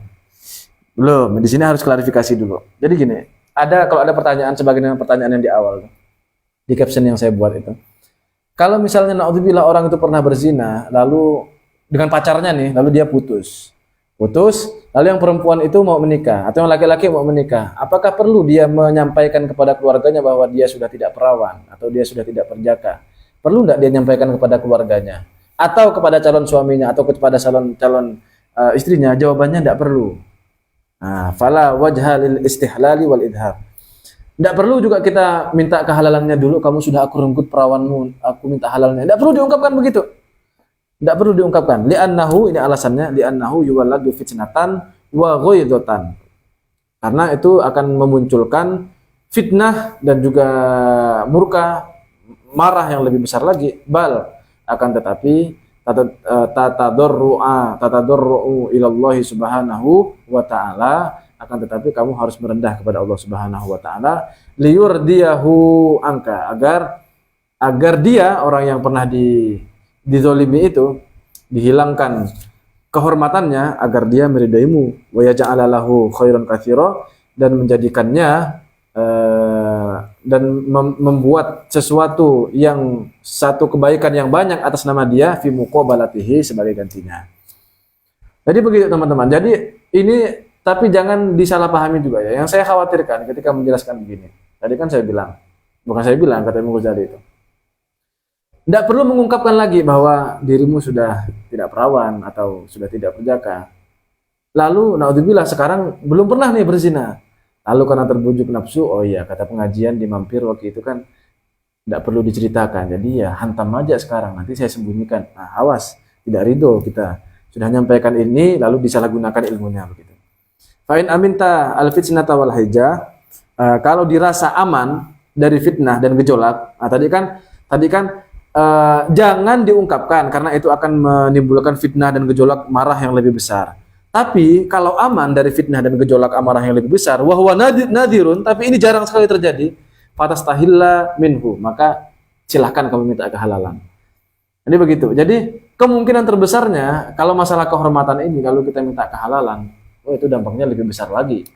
Belum, di sini harus klarifikasi dulu. Jadi gini, kalau ada pertanyaan sebagaimana pertanyaan yang di awal di caption yang saya buat itu. Kalau misalnya naudzubillah orang itu pernah berzina, lalu dengan pacarnya nih, lalu dia putus putus, lalu yang perempuan itu mau menikah atau yang laki-laki mau menikah, apakah perlu dia menyampaikan kepada keluarganya bahwa dia sudah tidak perawan atau dia sudah tidak perjaka? Perlu nggak dia menyampaikan kepada keluarganya atau kepada calon suaminya atau kepada calon istrinya? Jawabannya tidak perlu. Nah, fala wajha lil istihlali wal idhar. Tidak perlu juga kita minta kehalalannya dulu. Kamu sudah aku renggut perawanmu, aku minta halalnya. Tidak perlu diungkapkan begitu. Tidak perlu diungkapkan. Li'annahu, ini alasannya, li'annahu yuwalladu fitnatan wa ghaidatan. Karena itu akan memunculkan fitnah dan juga murka, marah yang lebih besar lagi. Bal, akan tetapi tatadarru'u ilallahi subhanahu wa ta'ala, akan tetapi kamu harus merendah kepada Allah subhanahu wa ta'ala, liyurdiyahu angka, agar dia, orang yang pernah dizolimi itu, dihilangkan kehormatannya, agar dia meridaimu, wa yaj'ala lahu khairan katsira, dan menjadikannya dan membuat sesuatu yang satu kebaikan yang banyak atas nama dia, fi muqabalatihi, sebagai gantinya. Jadi begitu teman-teman. Jadi ini, tapi jangan disalahpahami juga ya. Yang saya khawatirkan ketika menjelaskan begini, tadi kan saya bilang, bukan saya bilang, kata Imam Ghazali itu, tidak perlu mengungkapkan lagi bahwa dirimu sudah tidak perawan atau sudah tidak perjaka. Lalu, naudzubillah, sekarang belum pernah nih berzina. Lalu karena terbujuk nafsu, oh iya, kata pengajian di Mampir waktu itu kan tidak perlu diceritakan. Jadi ya hantam aja sekarang, nanti saya sembunyikan. Nah, awas, tidak ridho kita. Sudah nyampaikan ini, lalu disalahgunakan ilmunya begitu. Fa'in aminta al-fitnata wal hijah, kalau dirasa aman dari fitnah dan gejolak. Nah, tadi kan jangan diungkapkan karena itu akan menimbulkan fitnah dan gejolak marah yang lebih besar. Tapi kalau aman dari fitnah dan gejolak amarah yang lebih besar, wahwa nadirun, tapi ini jarang sekali terjadi, fatastahilla minhu, maka silahkan kamu minta kehalalan. Jadi begitu. Jadi kemungkinan terbesarnya kalau masalah kehormatan ini, kalau kita minta kehalalan, oh itu dampaknya lebih besar lagi.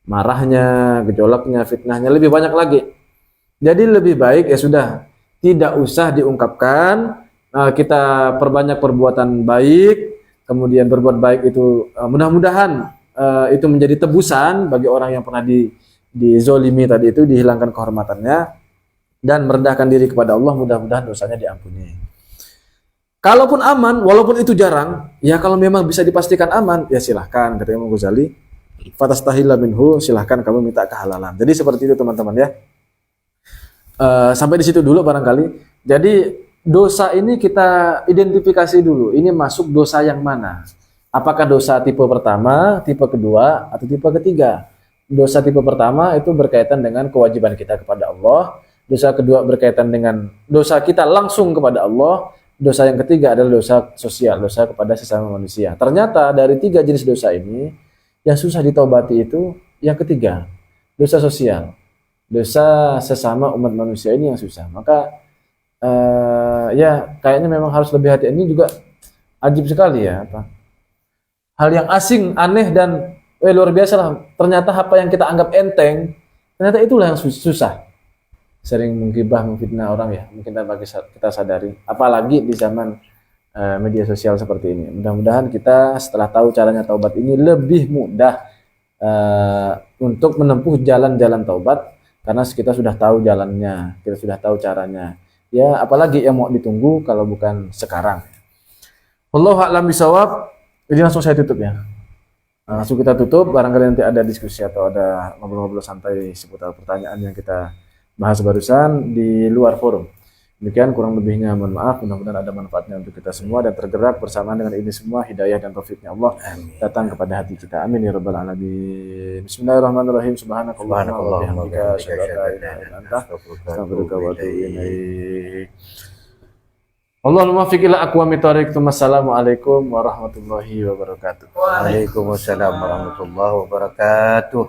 Marahnya, gejolaknya, fitnahnya lebih banyak lagi. Jadi lebih baik ya sudah, tidak usah diungkapkan, kita perbanyak perbuatan baik, kemudian berbuat baik itu mudah-mudahan itu menjadi tebusan bagi orang yang pernah dizolimi tadi itu, dihilangkan kehormatannya dan merendahkan diri kepada Allah, mudah-mudahan dosanya diampuni. Kalaupun aman, walaupun itu jarang, ya kalau memang bisa dipastikan aman, ya silahkan, kata Imam Ghazali, fatastahilla minhu, silahkan kamu minta kehalalan. Jadi seperti itu teman-teman ya. Sampai di situ dulu barangkali. Jadi dosa ini kita identifikasi dulu, ini masuk dosa yang mana? Apakah dosa tipe pertama, tipe kedua, atau tipe ketiga? Dosa tipe pertama itu berkaitan dengan kewajiban kita kepada Allah. Dosa kedua berkaitan dengan dosa kita langsung kepada Allah. Dosa yang ketiga adalah dosa sosial, dosa kepada sesama manusia. Ternyata dari 3 jenis dosa ini, yang susah ditaubati itu yang ketiga, dosa sosial. Dosa sesama umat manusia ini yang susah. Maka ya kayaknya memang harus lebih hati. Ini juga ajib sekali ya, hal yang asing, aneh dan luar biasa lah. Ternyata apa yang kita anggap enteng, ternyata itulah yang susah. Sering menggibah, memfitnah orang ya, mungkin tanpa kita sadari. Apalagi di zaman media sosial seperti ini. Mudah-mudahan kita setelah tahu caranya taubat ini lebih mudah untuk menempuh jalan-jalan taubat, karena kita sudah tahu jalannya, kita sudah tahu caranya. Ya, apalagi yang mau ditunggu kalau bukan sekarang. Wallahu a'lam bishawab. Jadi langsung saya tutup ya. Langsung kita tutup, barangkali nanti ada diskusi atau ada ngobrol-ngobrol santai seputar pertanyaan yang kita bahas barusan di luar forum. Demikian kurang lebihnya mohon maaf, mudah-mudahan ada manfaatnya untuk kita semua dan tergerak bersamaan dengan ini semua hidayah dan taufiknya Allah datang kepada hati kita. Amin ya rabbal alamin. Bismillahirrahmanirrahim. Subhanakallahumma wa bihamdika asyhadu an la ilaha illa anta astaghfiruka wa atubu ilaik. Allahumma fiq ila aqwamit thariq. Assalamualaikum warahmatullahi wabarakatuh. Waalaikumsalam warahmatullahi wabarakatuh.